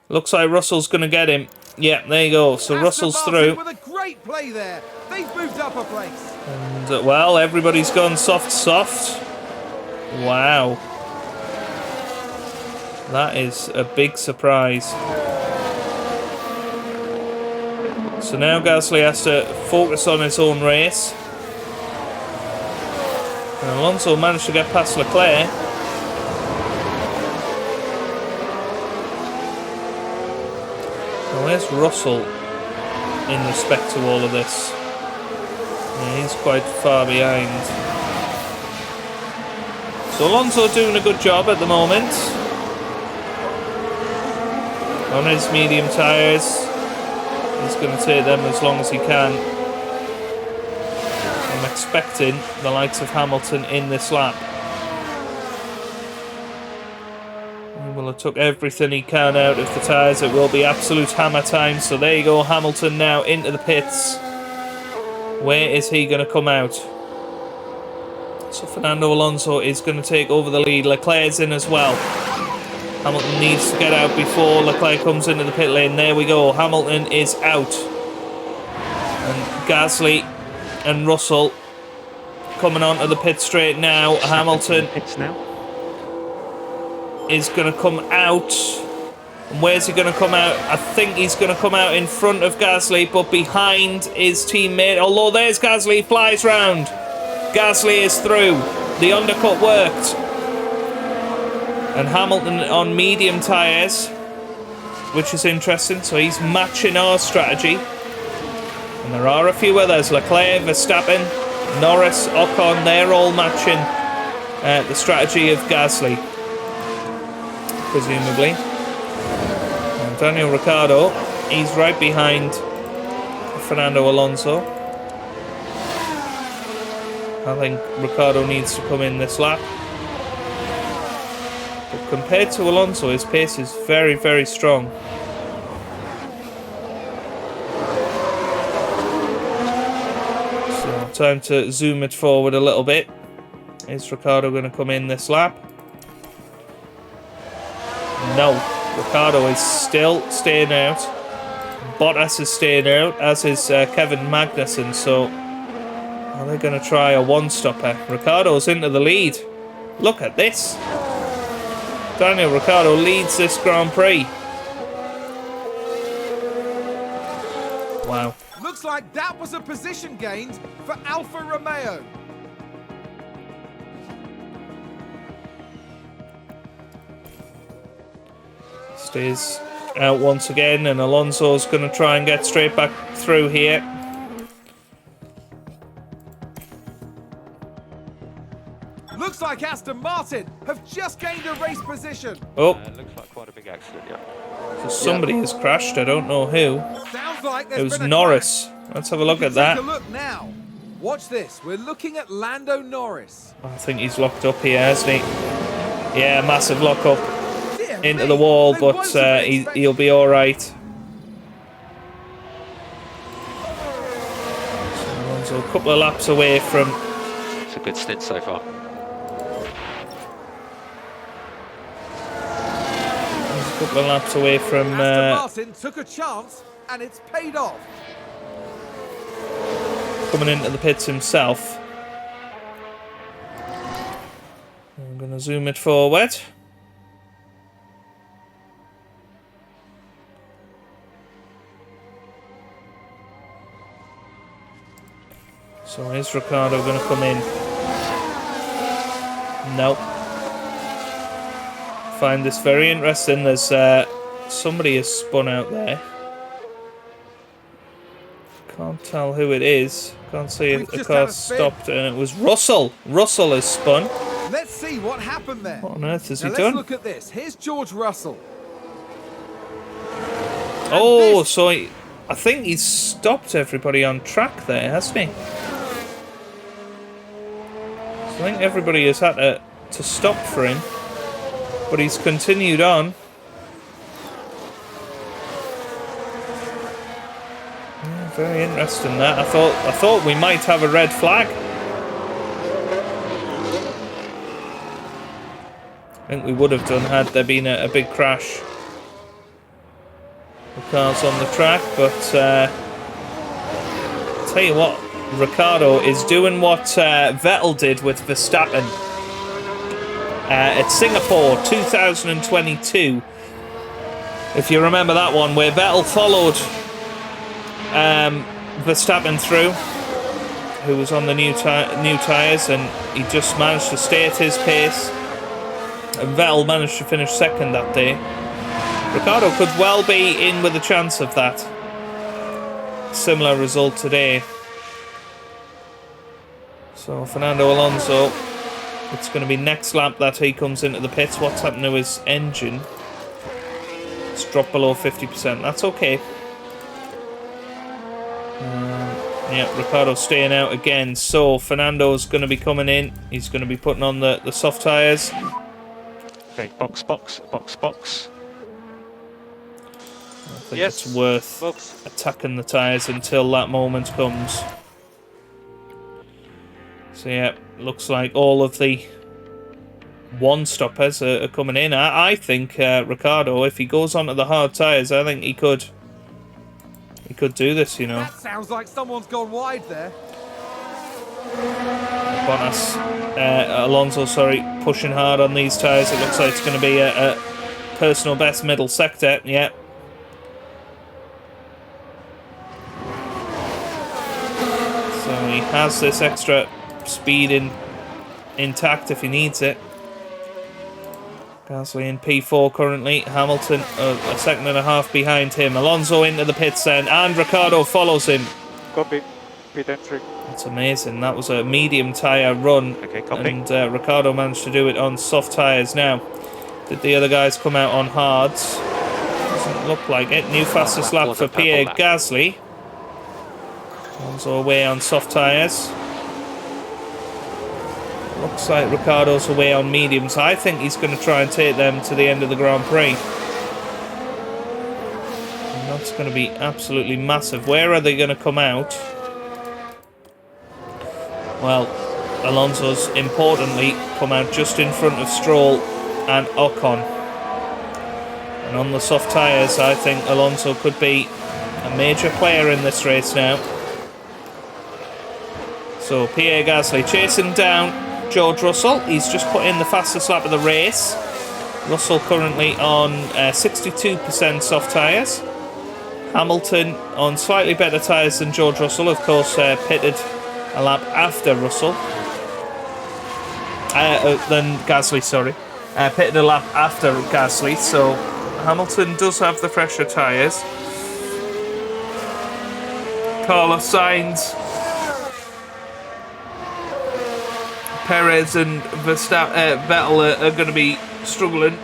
Looks like Russell's going to get him. Yeah, there you go. So Russell's through. With a great play there. They've moved up a place. And, well, everybody's gone soft. Wow. That is a big surprise. So now Gasly has to focus on his own race. And Alonso managed to get past Leclerc. Now where's Russell in respect to all of this? Yeah, he's quite far behind. So Alonso doing a good job at the moment. On his medium tyres. He's going to take them as long as he can. I'm expecting the likes of Hamilton in this lap. He will have took everything he can out of the tyres. It will be absolute hammer time. So there you go, Hamilton now into the pits. Where is he going to come out? So Fernando Alonso is going to take over the lead. Leclerc's in as well. Hamilton needs to get out before Leclerc comes into the pit lane. There we go. Hamilton is out. And Gasly and Russell coming onto the pit straight now. Hamilton is going to come out. And where's he going to come out? I think he's going to come out in front of Gasly, but behind his teammate. Although there's Gasly, flies round. Gasly is through. The undercut worked. And Hamilton on medium tyres, which is interesting. So he's matching our strategy. And there are a few others. Leclerc, Verstappen, Norris, Ocon, they're all matching the strategy of Gasly, presumably. And Daniel Ricciardo, he's right behind Fernando Alonso. I think Ricciardo needs to come in this lap. But compared to Alonso, his pace is very, very strong. So, time to zoom it forward a little bit. Is Ricciardo going to come in this lap? No. Ricciardo is still staying out. Bottas is staying out, as is Kevin Magnussen. So are they going to try a one-stopper? Ricciardo's into the lead. Look at this. Daniel Ricciardo leads this Grand Prix. Wow. Looks like that was a position gained for Alfa Romeo. Stays out once again, and Alonso's going to try and get straight back through here. Looks like Aston Martin have just gained a race position. Oh, Looks like quite a big accident, yeah. so somebody has crashed. I don't know who. Sounds like there's It was been a Norris. Let's have a look crash. at that. Take a look now. Watch this. We're looking at Lando Norris. I think he's locked up here, hasn't he? Yeah, massive lock up Dear into me, the wall, they but won't have been expecting- he'll be all right. So a couple of laps away from. It's a good stint so far. A couple of laps away from Aston Martin took a chance, and it's paid off. coming into the pits himself. I'm going to zoom it forward. So is Ricciardo going to come in? Nope. Find this very interesting. There's somebody has spun out there. Can't tell who it is. Can't see if We've the just car had a spin. stopped, and it was Russell. Russell has spun. Let's see what happened there. What on earth has Now he let's done? look at this. Here's George Russell. Oh, this- so I think he's stopped everybody on track there, hasn't he? So I think everybody has had to stop for him, but he's continued on. Yeah, very interesting that. I thought we might have a red flag. I think we would have done had there been a big crash. The car's on the track, but tell you what, Ricciardo is doing what Vettel did with Verstappen at Singapore 2022. If you remember that one, where Vettel followed Verstappen through, who was on the new tyres, and he just managed to stay at his pace. And Vettel managed to finish second that day. Ricciardo could well be in with a chance of that. Similar result today. So Fernando Alonso, it's going to be next lap that he comes into the pits. What's happened to his engine? It's dropped below 50%. That's okay. Yeah, Ricciardo's staying out again. So Fernando's going to be coming in. He's going to be putting on the soft tyres. Okay, box. I think it's worth attacking the tyres until that moment comes. So yeah, looks like all of the one-stoppers are coming in. I think Ricciardo, if he goes onto the hard tyres, I think he could do this, you know. That sounds like someone's gone wide there. Bottas, Alonso, pushing hard on these tyres. It looks like it's going to be a personal best middle sector. Yeah. So he has this extra speed intact if he needs it. Gasly in P4 currently. Hamilton a second and a half behind him. Alonso into the pits then, and Ricciardo follows him. Copy. Pit entry. That's amazing. That was a medium tyre run. Okay, copy. And Ricciardo managed to do it on soft tyres now. Did the other guys come out on hards? Doesn't look like it. New fastest lap for Pierre Gasly. Alonso away on soft tyres. Looks like Ricciardo's away on mediums. I think he's going to try and take them to the end of the Grand Prix. And that's going to be absolutely massive. Where are they going to come out? Well, Alonso's importantly come out just in front of Stroll and Ocon. And on the soft tyres, I think Alonso could be a major player in this race now. So Pierre Gasly chasing down George Russell. He's just put in the fastest lap of the race. Russell currently on 62% soft tyres. Hamilton on slightly better tyres than George Russell, of course, pitted a lap after Russell. Than Gasly, sorry. Pitted a lap after Gasly, so Hamilton does have the fresher tyres. Carlos Sainz, Perez and Vettel are going to be struggling,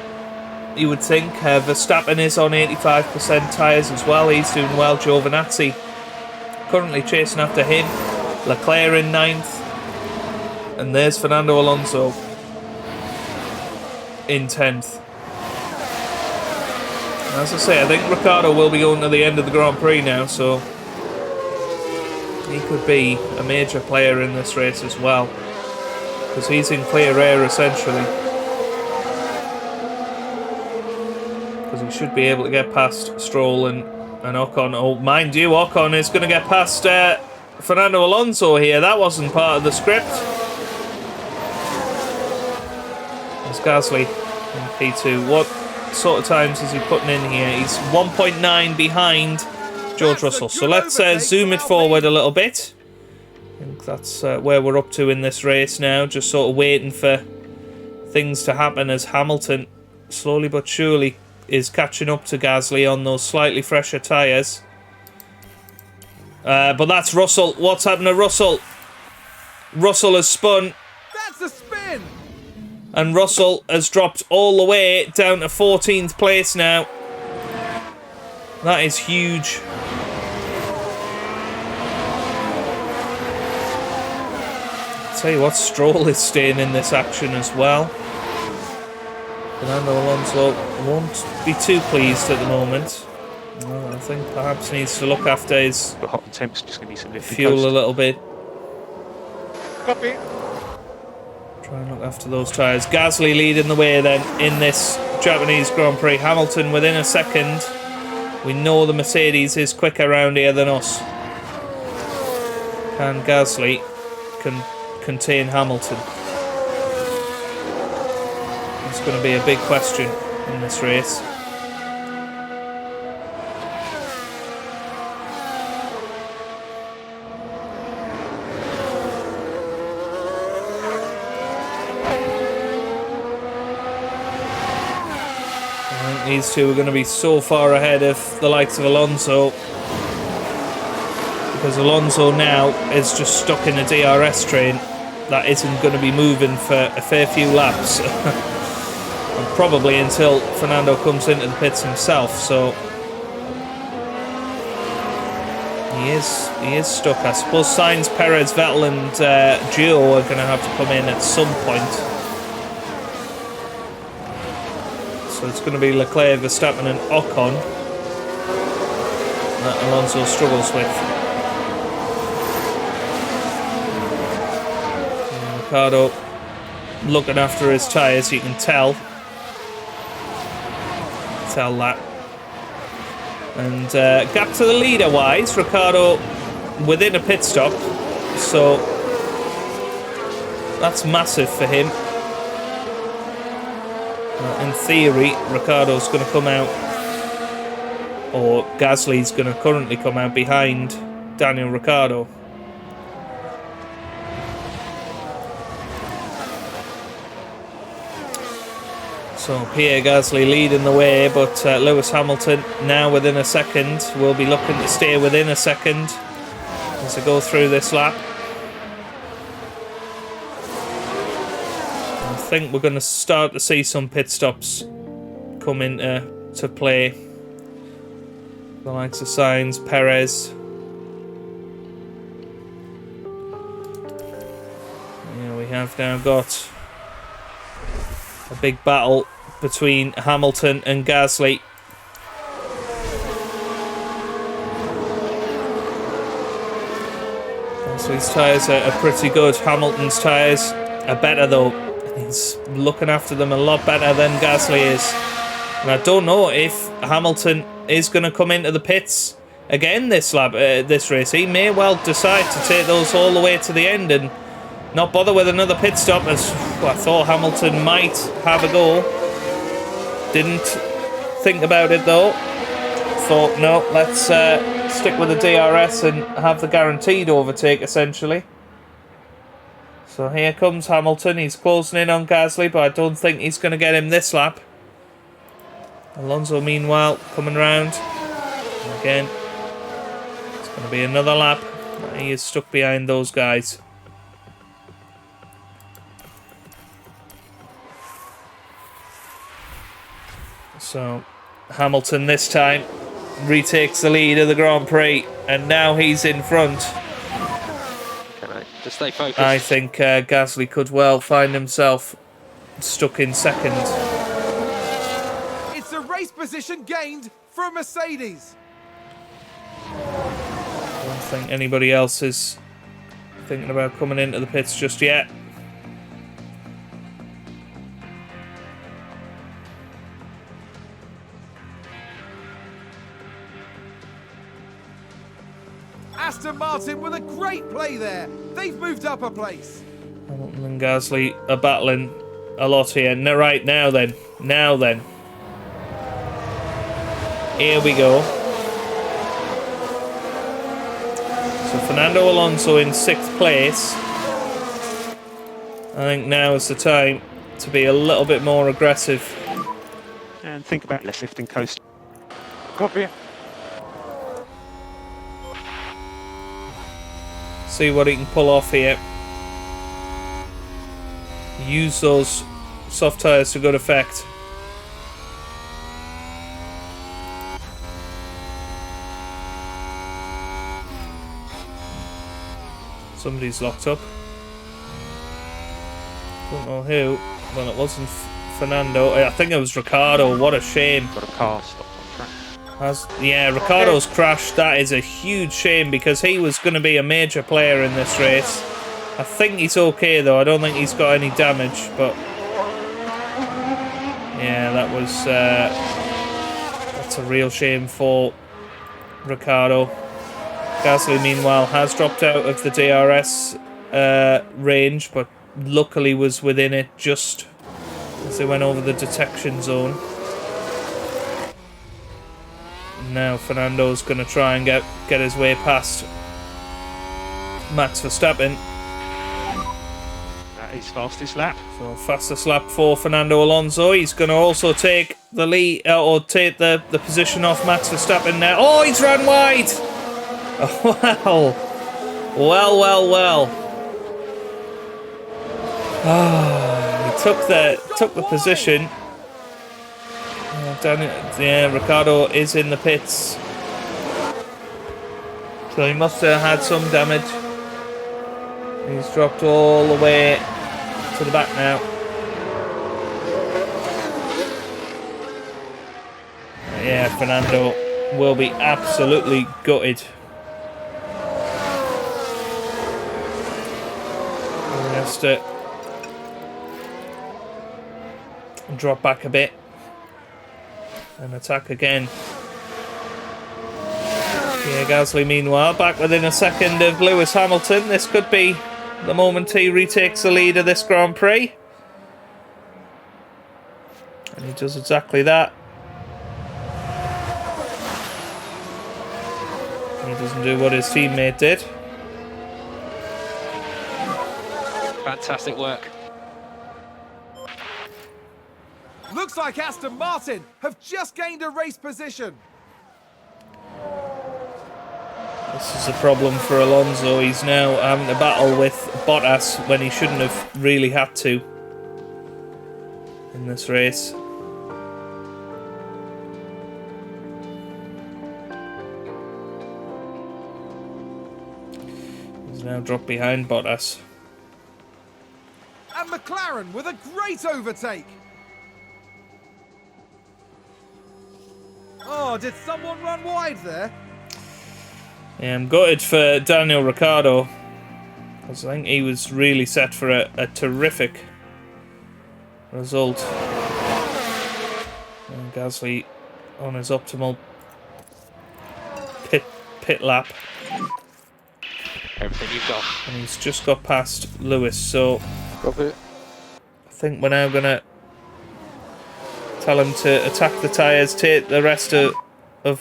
you would think. Verstappen is on 85% tyres as well. He's doing well. Giovinazzi currently chasing after him. Leclerc in 9th. And there's Fernando Alonso in 10th. As I say, I think Ricciardo will be going to the end of the Grand Prix now, so he could be a major player in this race as well, because he's in clear air essentially. Because he should be able to get past Stroll and Ocon. Oh, mind you, Ocon is going to get past Fernando Alonso here. That wasn't part of the script. There's Gasly in P2. What sort of times is he putting in here? He's 1.9 behind George Russell. So let's zoom it forward a little bit. I think that's where we're up to in this race now. Just sort of waiting for things to happen as Hamilton slowly but surely is catching up to Gasly on those slightly fresher tyres. But that's Russell. What's happened to Russell? Russell has spun. That's a spin! And Russell has dropped all the way down to 14th place now. That is huge. I'll tell you what, Stroll is staying in this action as well. Fernando Alonso won't be too pleased at the moment. Well, I think perhaps needs to look after his But hot and temps just going to need some fuel a little bit. Copy. Try and look after those tyres. Gasly leading the way then in this Japanese Grand Prix. Hamilton within a second. We know the Mercedes is quicker around here than us. Can Gasly contain Hamilton? It's going to be a big question in this race. These two are going to be so far ahead of the likes of Alonso, because Alonso now is just stuck in a DRS train that isn't going to be moving for a fair few laps. And probably until Fernando comes into the pits himself, so he is stuck. I suppose Sainz, Perez, Vettel and Gio are going to have to come in at some point. So it's going to be Leclerc, Verstappen and Ocon that Alonso struggles with. And Ricciardo looking after his tyres, you can tell that. And gap to the leader wise, Ricciardo within a pit stop, so that's massive for him. In theory, Ricciardo's going to come out, or Gasly's going to currently come out behind Daniel Ricciardo. So Pierre Gasly leading the way, but Lewis Hamilton now within a second. Will be looking to stay within a second as they go through this lap. I think we're going to start to see some pit stops come into play. The likes of Sainz, Perez. Yeah, we have now got a big battle between Hamilton and Gasly. Gasly's tyres are pretty good. Hamilton's tyres are better though. He's looking after them a lot better than Gasly is. And I don't know if Hamilton is going to come into the pits again this race. He may well decide to take those all the way to the end and not bother with another pit stop, as I thought Hamilton might have a go. Didn't think about it though. Thought, no, let's stick with the DRS and have the guaranteed overtake, essentially. So here comes Hamilton. He's closing in on Gasly, but I don't think he's going to get him this lap. Alonso, meanwhile, coming round. And again, it's going to be another lap. He is stuck behind those guys. So Hamilton this time retakes the lead of the Grand Prix, and now he's in front. Okay, mate. Just stay focused. I think Gasly could well find himself stuck in second. It's a race position gained for a Mercedes. I don't think anybody else is thinking about coming into the pits just yet. Aston Martin with a great play there. They've moved up a place. Hamilton and Gasly are battling a lot here. No, right, now then. Now then. Here we go. So Fernando Alonso in 6th place. I think now is the time to be a little bit more aggressive. And think about less lifting coast. Copy. See what he can pull off here. Use those soft tyres to good effect. Somebody's locked up. Don't know who. Well, it wasn't Fernando. I think it was Ricciardo. What a shame. Got a car stopped on track. Yeah, Ricciardo's crashed. That is a huge shame because he was going to be a major player in this race. I think he's okay though. I don't think he's got any damage, but yeah, that was that's a real shame for Ricciardo. Gasly, meanwhile, has dropped out of the DRS range, but luckily was within it just as they went over the detection zone. Now Fernando's going to try and get his way past Max Verstappen. That is fastest lap. So fastest lap for Fernando Alonso. He's going to also take the lead, or take the position off Max Verstappen now. Oh, he's run wide! Oh, well. He took the position. Yeah, Ricciardo is in the pits. So he must have had some damage. He's dropped all the way to the back now. Yeah, Fernando will be absolutely gutted. He has to drop back a bit and attack again. Yeah, Gasly meanwhile back within a second of Lewis Hamilton. This could be the moment he retakes the lead of this Grand Prix. And he does exactly that. He doesn't do what his teammate did. Fantastic work. Looks like Aston Martin have just gained a race position. This is a problem for Alonso. He's now having to battle with Bottas when he shouldn't have really had to in this race. He's now dropped behind Bottas. And McLaren with a great overtake. Oh, did someone run wide there? Yeah, I'm gutted for Daniel Ricciardo, because I think he was really set for a terrific result. And Gasly on his optimal pit pit lap. Everything you've got. And he's just got past Lewis, so Copy. I think we're now going to tell him to attack the tyres, take the rest of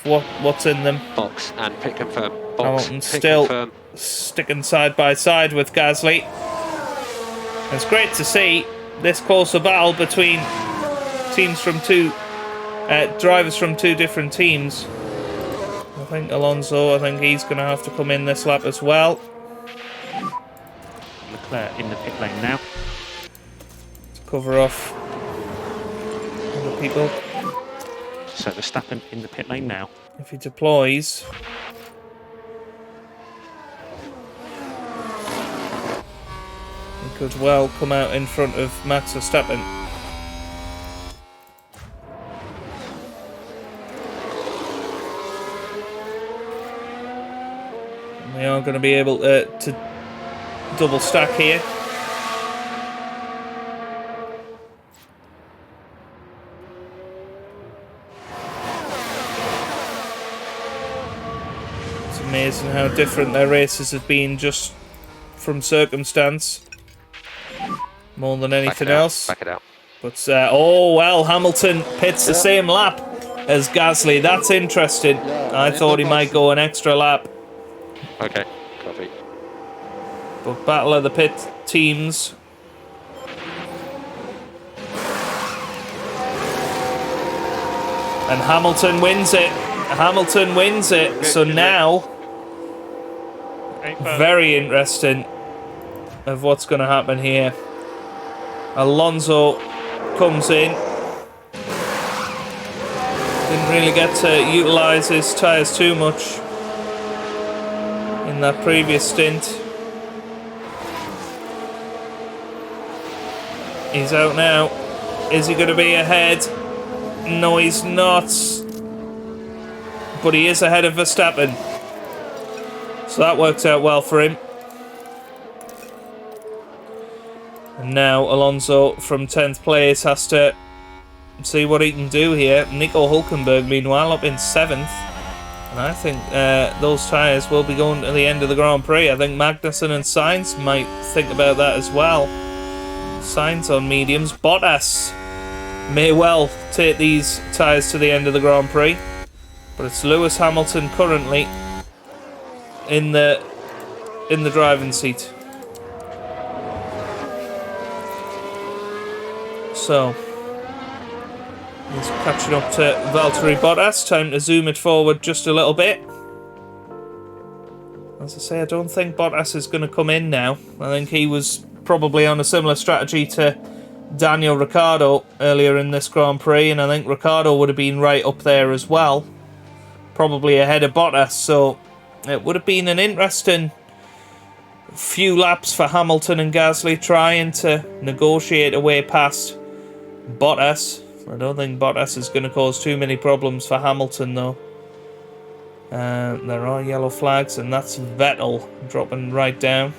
what's in them. Box and pit confirm. Box, Hamilton pit still confirm. sticking side by side with Gasly. It's great to see this closer battle between teams from drivers from two different teams. I think Alonso, he's going to have to come in this lap as well. Leclerc in the pit lane now. To cover off other people. So Verstappen in the pit lane now. If he deploys, he could well come out in front of Max Verstappen. And we are going to be able to double stack here. Amazing how different their races have been just from circumstance more than anything else. Back it out. But oh well, Hamilton pits the same lap as Gasly. That's interesting. I thought he might go an extra lap. Okay, copy. But battle of the pit teams. And Hamilton wins it. Hamilton wins it. So now, very interesting of what's going to happen here. Alonso comes in. Didn't really get to utilise his tyres too much in that previous stint. He's out now. Is he going to be ahead? No, he's not. But he is ahead of Verstappen. So that works out well for him. And now Alonso from 10th place has to see what he can do here. Nico Hülkenberg, meanwhile, up in 7th. And I think those tyres will be going to the end of the Grand Prix. I think Magnussen and Sainz might think about that as well. Sainz on mediums. Bottas may well take these tyres to the end of the Grand Prix. But it's Lewis Hamilton currently in the driving seat. So he's catching up to Valtteri Bottas. Time to zoom it forward just a little bit. As I say, I don't think Bottas is going to come in now. I think he was probably on a similar strategy to Daniel Ricciardo earlier in this Grand Prix, and I think Ricciardo would have been right up there as well. Probably ahead of Bottas, so it would have been an interesting few laps for Hamilton and Gasly trying to negotiate a way past Bottas. I don't think Bottas is going to cause too many problems for Hamilton though. There are yellow flags, and that's Vettel dropping right down.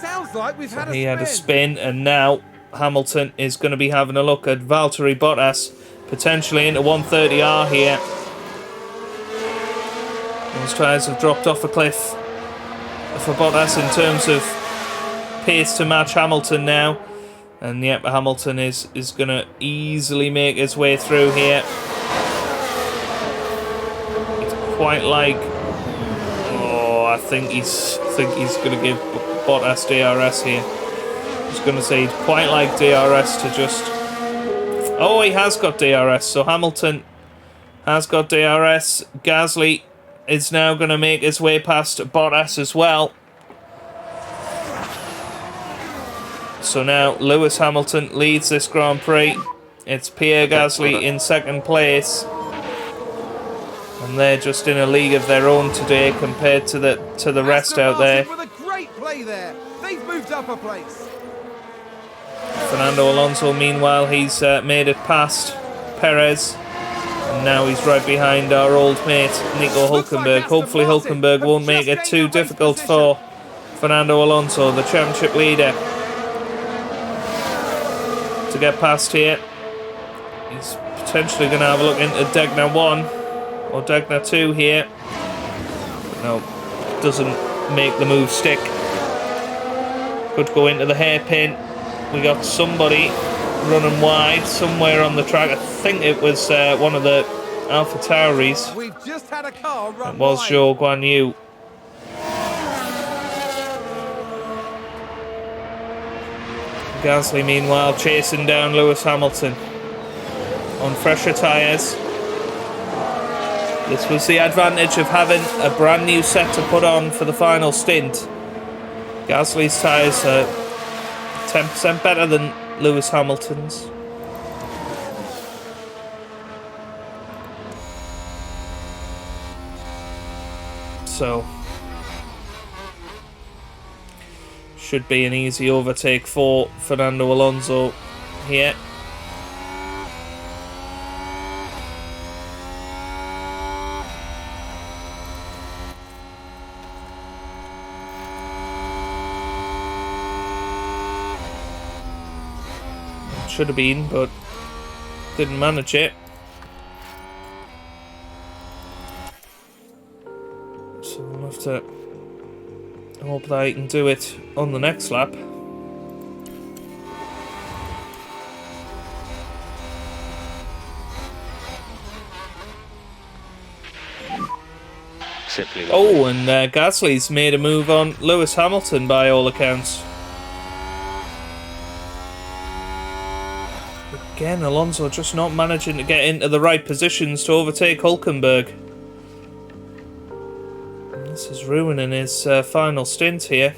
Sounds like we've had a spin. He had a spin, and now Hamilton is going to be having a look at Valtteri Bottas, potentially into 130R here. Those tyres have dropped off a cliff for Bottas in terms of pace to match Hamilton now. And yep, Hamilton is going to easily make his way through here. It's quite like... Oh, I think he's going to give Bottas DRS here. I was going to say he'd quite like DRS to just... Oh, he has got DRS. So Hamilton has got DRS. Gasly is now going to make his way past Bottas as well. So now Lewis Hamilton leads this Grand Prix. It's Pierre Gasly in second place. And they're just in a league of their own today compared to the rest out there. With a great play there. They've moved up a place. Fernando Alonso, meanwhile, he's made it past Perez. And now he's right behind our old mate, Nico Hülkenberg. Hopefully Hülkenberg won't make it too difficult for Fernando Alonso, the championship leader, to get past here. He's potentially going to have a look into Degner 1 or Degner 2 here. No, doesn't make the move stick. Could go into the hairpin. We got somebody running wide somewhere on the track. I think it was one of the Alpha Tauris. We've just had a car run It was wide. Zhou Guan Yu. Gasly, meanwhile, chasing down Lewis Hamilton on fresher tyres. This was the advantage of having a brand new set to put on for the final stint. Gasly's tyres are 10% better than Lewis Hamilton's. So, should be an easy overtake for Fernando Alonso here. Should have been, but didn't manage it. So we'll have to hope that I can do it on the next lap. Simply. Oh, and Gasly's made a move on Lewis Hamilton by all accounts. Again, Alonso just not managing to get into the right positions to overtake Hülkenberg. And this is ruining his final stint here.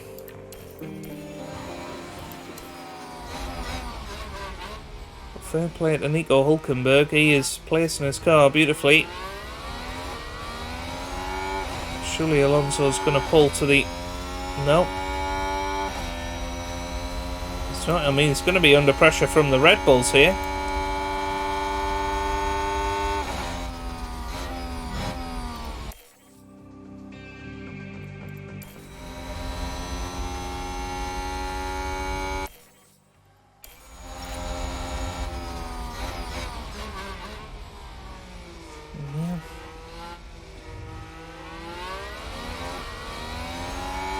Fair play to Nico Hülkenberg. He is placing his car beautifully. Surely Alonso's going to pull to the... No. It's not. I mean, it's going to be under pressure from the Red Bulls here.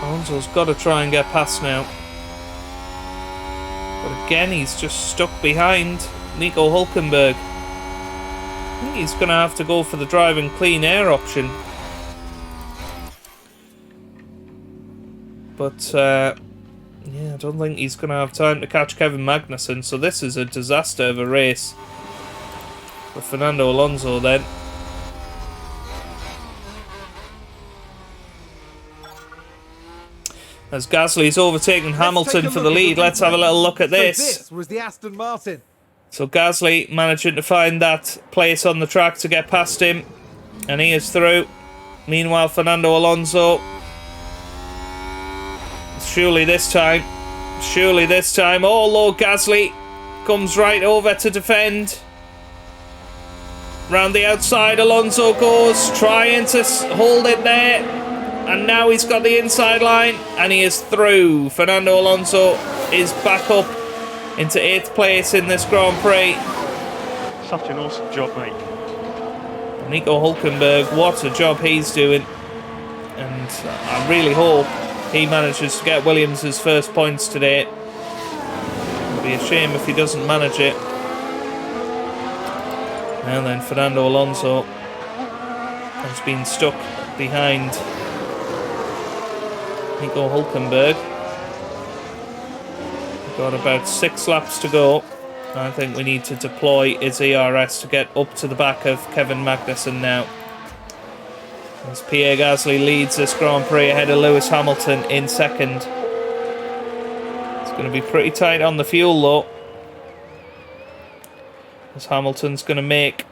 Alonso's got to try and get past now. But again, he's just stuck behind Nico Hülkenberg. I think he's going to have to go for the driving clean air option. But, yeah, I don't think he's going to have time to catch Kevin Magnussen. So this is a disaster of a race for Fernando Alonso then. As Gasly's overtaken Hamilton for the lead, let's have a little look at this. So this was the Aston Martin. So Gasly managing to find that place on the track to get past him, and he is through. Meanwhile, Fernando Alonso, surely this time, oh Lord, Gasly comes right over to defend. Round the outside, Alonso goes, trying to hold it there. And now he's got the inside line, and he is through. Fernando Alonso is back up into 8th place in this Grand Prix. Such an awesome job, mate. Nico Hülkenberg, what a job he's doing. And I really hope he manages to get Williams' first points today. It'd be a shame if he doesn't manage it. And then Fernando Alonso has been stuck behind Nico Hülkenberg. We've got about 6 laps to go. I think we need to deploy his ERS to get up to the back of Kevin Magnussen now. As Pierre Gasly leads this Grand Prix ahead of Lewis Hamilton in 2nd. It's going to be pretty tight on the fuel though, as Hamilton's going to make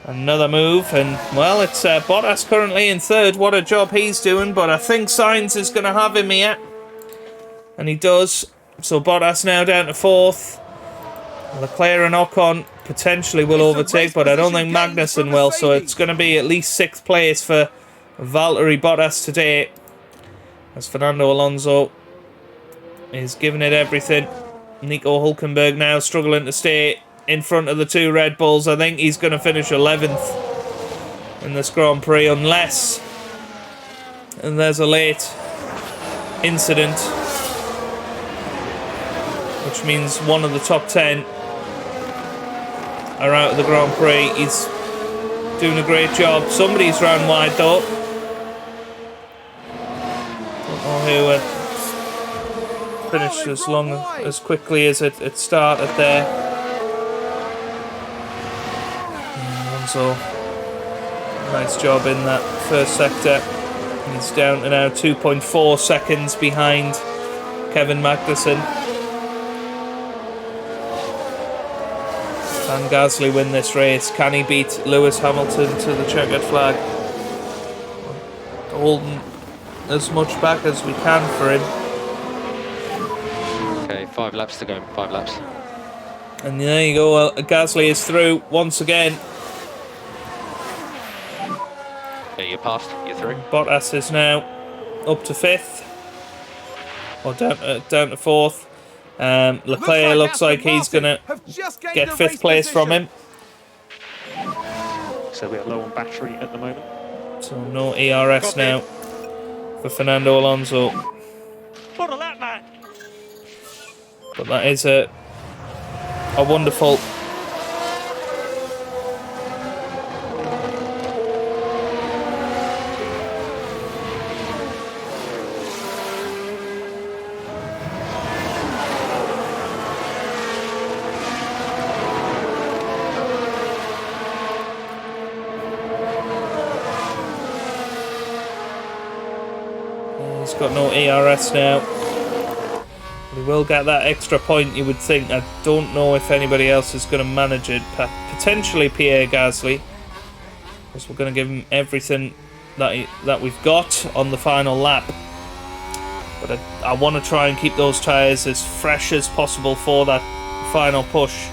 another move, and well, it's Bottas currently in 3rd. What a job he's doing, but I think Sainz is going to have him here, and he does. So Bottas now down to 4th. Leclerc and Ocon potentially will overtake, but I don't think Magnussen will, so it's going to be at least 6th place for Valtteri Bottas today, as Fernando Alonso is giving it everything. Nico Hülkenberg now struggling to stay in front of the 2 Red Bulls. I think he's going to finish 11th. in this Grand Prix unless and there's a late incident, which means one of the top 10 are out of the Grand Prix. He's doing a great job. Somebody's round wide though. Don't know who finished as quickly as it started there. Alonso, nice job in that first sector. He's down to now 2.4 seconds behind Kevin Magnussen. Can Gasly win this race? Can he beat Lewis Hamilton to the checkered flag? Holding as much back as we can for him. Okay, 5 laps to go. 5 laps. And there you go. Gasly is through once again. Okay, you're passed. You're through. Bottas is now up to 5th, or down to 4th. Leclerc looks like he's gonna get 5th place from him. So we're low on battery at the moment. So no ERS now for Fernando Alonso. What a lap, man! But that is a wonderful he's got no ERS now. We will get that extra point, you would think. I don't know if anybody else is going to manage it. Potentially Pierre Gasly, because we're going to give him everything that we've got on the final lap. But I want to try and keep those tyres as fresh as possible for that final push.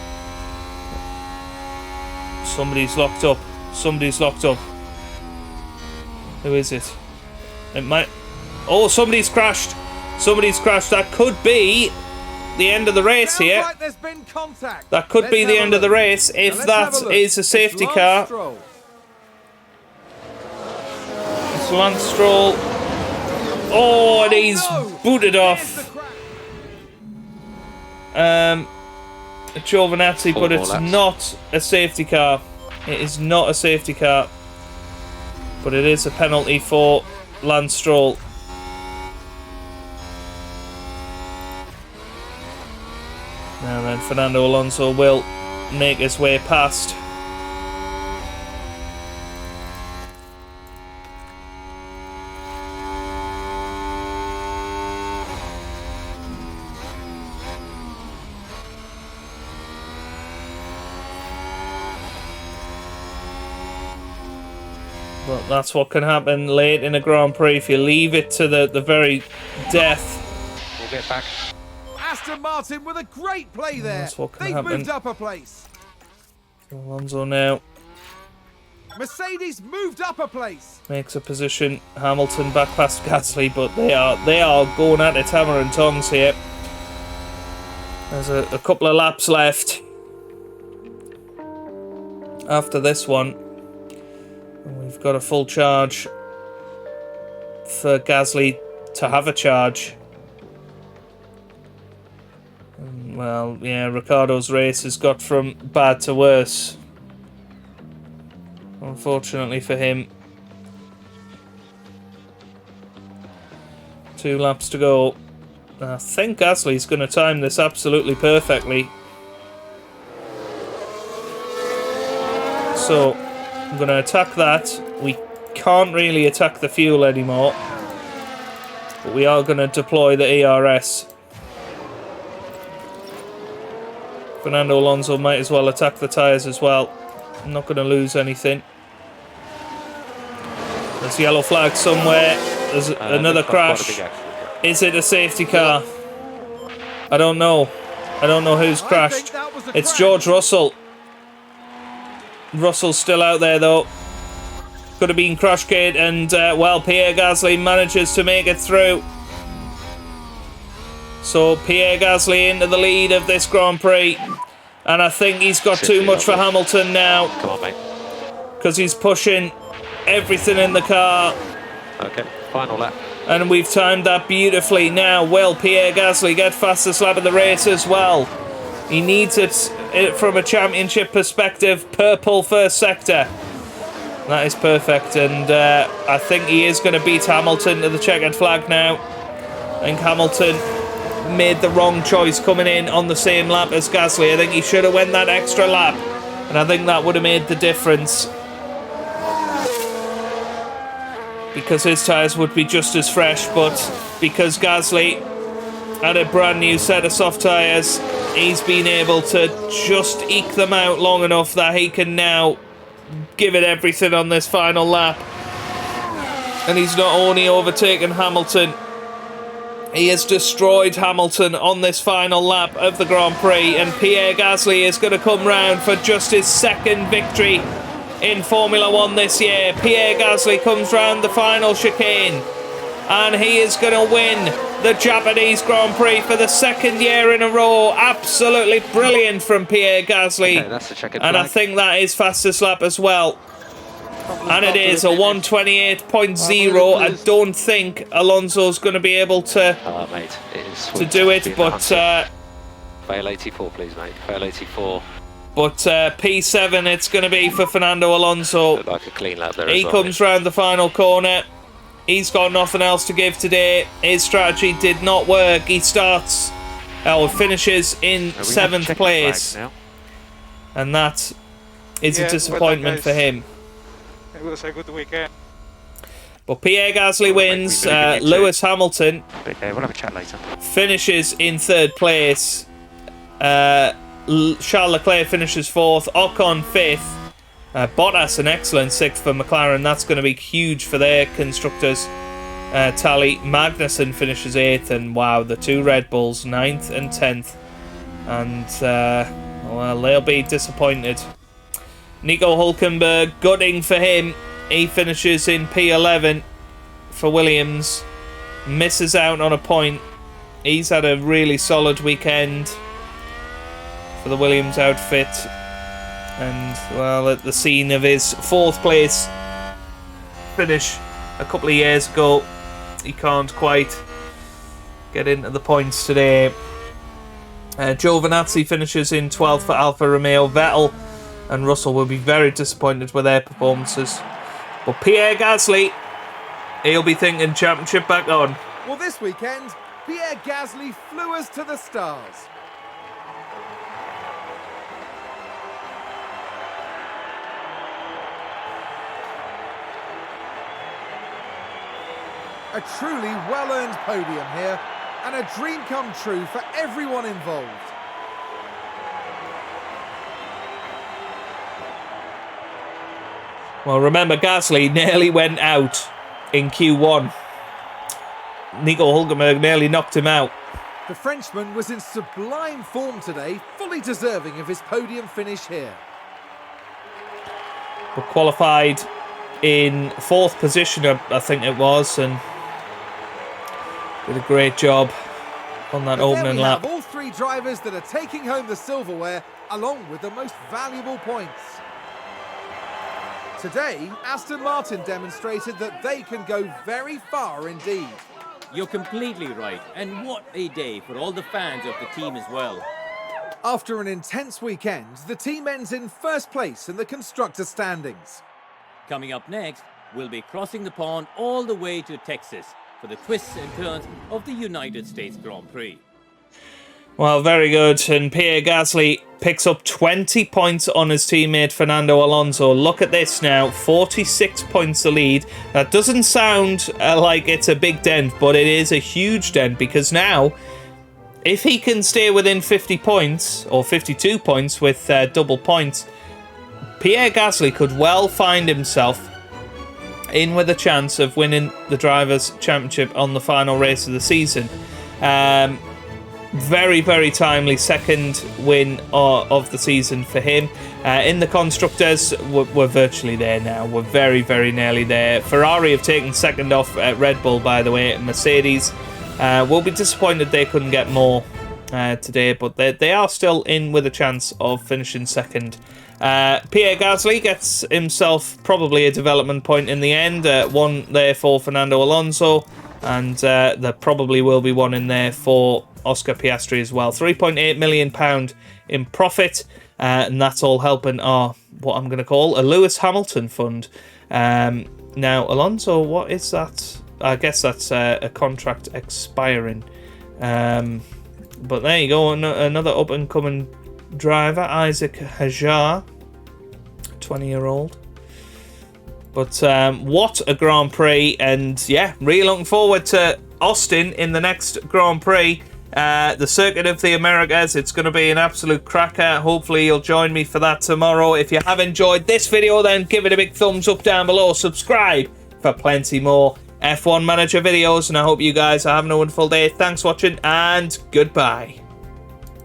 Somebody's locked up. Somebody's locked up. Who is it? It might... Oh, somebody's crashed. Somebody's crashed. That could be the end of the race here. Like there's been contact. That could be the end of the race if that is a safety car. It's Lance Stroll. Oh, and he's booted off. Giovinazzi, but it's not a safety car. It is not a safety car. But it is a penalty for Lance Stroll. Now then, Fernando Alonso will make his way past. But that's what can happen late in a Grand Prix if you leave it to the very death. We'll get back. Aston Martin with a great play there. That's what can They've happen. moved up a place. Alonso now Mercedes moved up a place. makes a position. Hamilton back past Gasly, but they are going at it hammer and tongs here. There's a couple of laps left after this one. And we've got a full charge for Gasly to have a charge. And, well, yeah, Ricciardo's race has got from bad to worse. Unfortunately for him. 2 laps to go. I think Gasly's going to time this absolutely perfectly. So, I'm going to attack that. We can't really attack the fuel anymore. But we are going to deploy the ERS. Fernando Alonso might as well attack the tyres as well. I'm not going to lose anything. There's a yellow flag somewhere. There's another crash. Is it a safety car? I don't know. I don't know who's crashed. It's George Russell. Russell's still out there though. Could have been Crushgate, and well, Pierre Gasly manages to make it through. So Pierre Gasly into the lead of this Grand Prix, and I think he's got too much for Hamilton now. Come on, mate. Because he's pushing everything in the car. Okay, final lap. And we've timed that beautifully. Now, will Pierre Gasly get fastest lap of the race as well? He needs it from a championship perspective. Purple first sector. That is perfect. And I think he is going to beat Hamilton to the checkered flag now. I think Hamilton made the wrong choice coming in on the same lap as Gasly. I think he should have went that extra lap. And I think that would have made the difference. Because his tyres would be just as fresh, but because Gasly had a brand new set of soft tyres, he's been able to just eke them out long enough that he can now give it everything on this final lap. And he's not only overtaken Hamilton, he has destroyed Hamilton on this final lap of the Grand Prix, and Pierre Gasly is going to come round for just his second victory in Formula 1 this year. Pierre Gasly comes round the final chicane and he is going to win the Japanese Grand Prix for the second year in a row. Absolutely brilliant from Pierre Gasly. Okay, that's the checkered And I flag. think that is fastest lap as well. And it is a 128.0. I don't think Alonso's going to be able to Mate, it is do it, but fail 84, please, mate. Fail 84. P7 it's going to be for Fernando Alonso. Looked like a clean lap there He as well, comes round the final corner. He's got nothing else to give today. His strategy did not work. He finishes in We have 7th checkered place. flags now. And that is Yeah, a disappointment for him. It was a good weekend. But Pierre Gasly wins. we believe in you too. Lewis Hamilton But, we'll have a chat later. finishes in 3rd place. Charles Leclerc finishes 4th. Ocon 5th. Bottas an excellent 6th for McLaren. That's going to be huge for their constructors tally. Magnussen finishes 8th, and wow, the 2 Red Bulls 9th and 10th. And well, they'll be disappointed. Nico Hülkenberg, gutting for him. He finishes in P11 for Williams. Misses out on a point. He's had a really solid weekend for the Williams outfit. And, well, at the scene of his 4th place finish a couple of years ago, he can't quite get into the points today. Giovinazzi finishes in 12th for Alfa Romeo. Vettel and Russell will be very disappointed with their performances. But Pierre Gasly, he'll be thinking championship back on. Well, this weekend, Pierre Gasly flew us to the stars. A truly well-earned podium here, and a dream come true for everyone involved. Well, remember, Gasly nearly went out in Q1. Nico Hülkenberg nearly knocked him out. The Frenchman was in sublime form today, fully deserving of his podium finish here. But qualified in 4th position, I think it was, and did a great job on that But there opening we lap. have all 3 drivers that are taking home the silverware, along with the most valuable points. Today, Aston Martin demonstrated that they can go very far indeed. You're completely right, and what a day for all the fans of the team as well. After an intense weekend, the team ends in 1st place in the constructor standings. Coming up next, we'll be crossing the pond all the way to Texas for the twists and turns of the United States Grand Prix. Well, very good. And Pierre Gasly picks up 20 points on his teammate Fernando Alonso. Look at this now, 46 points the lead. That doesn't sound like it's a big dent, but it is a huge dent, because now, if he can stay within 50 points, or 52 points with double points, Pierre Gasly could well find himself in with a chance of winning the Drivers' Championship on the final race of the season. Very, very timely second win of the season for him. In the Constructors, we're virtually there now. We're very, very nearly there. Ferrari have taken second off Red Bull, by the way. Mercedes will be disappointed they couldn't get more. today, but they are still in with a chance of finishing second. Pierre Gasly gets himself probably a development point in the end. One there for Fernando Alonso, and there probably will be one in there for Oscar Piastri as well. £3.8 million in profit, and that's all helping our, what I'm going to call, a Lewis Hamilton fund. Now, Alonso, what is that? I guess that's a contract expiring. But there you go, another up-and-coming driver, Isaac Hajar, 20-year-old. But what a Grand Prix, and yeah, really looking forward to Austin in the next Grand Prix. The Circuit of the Americas, it's going to be an absolute cracker. Hopefully you'll join me for that tomorrow. If you have enjoyed this video, then give it a big thumbs up down below. Subscribe for plenty more F1 Manager videos, and I hope you guys are having a wonderful day. Thanks for watching, and goodbye.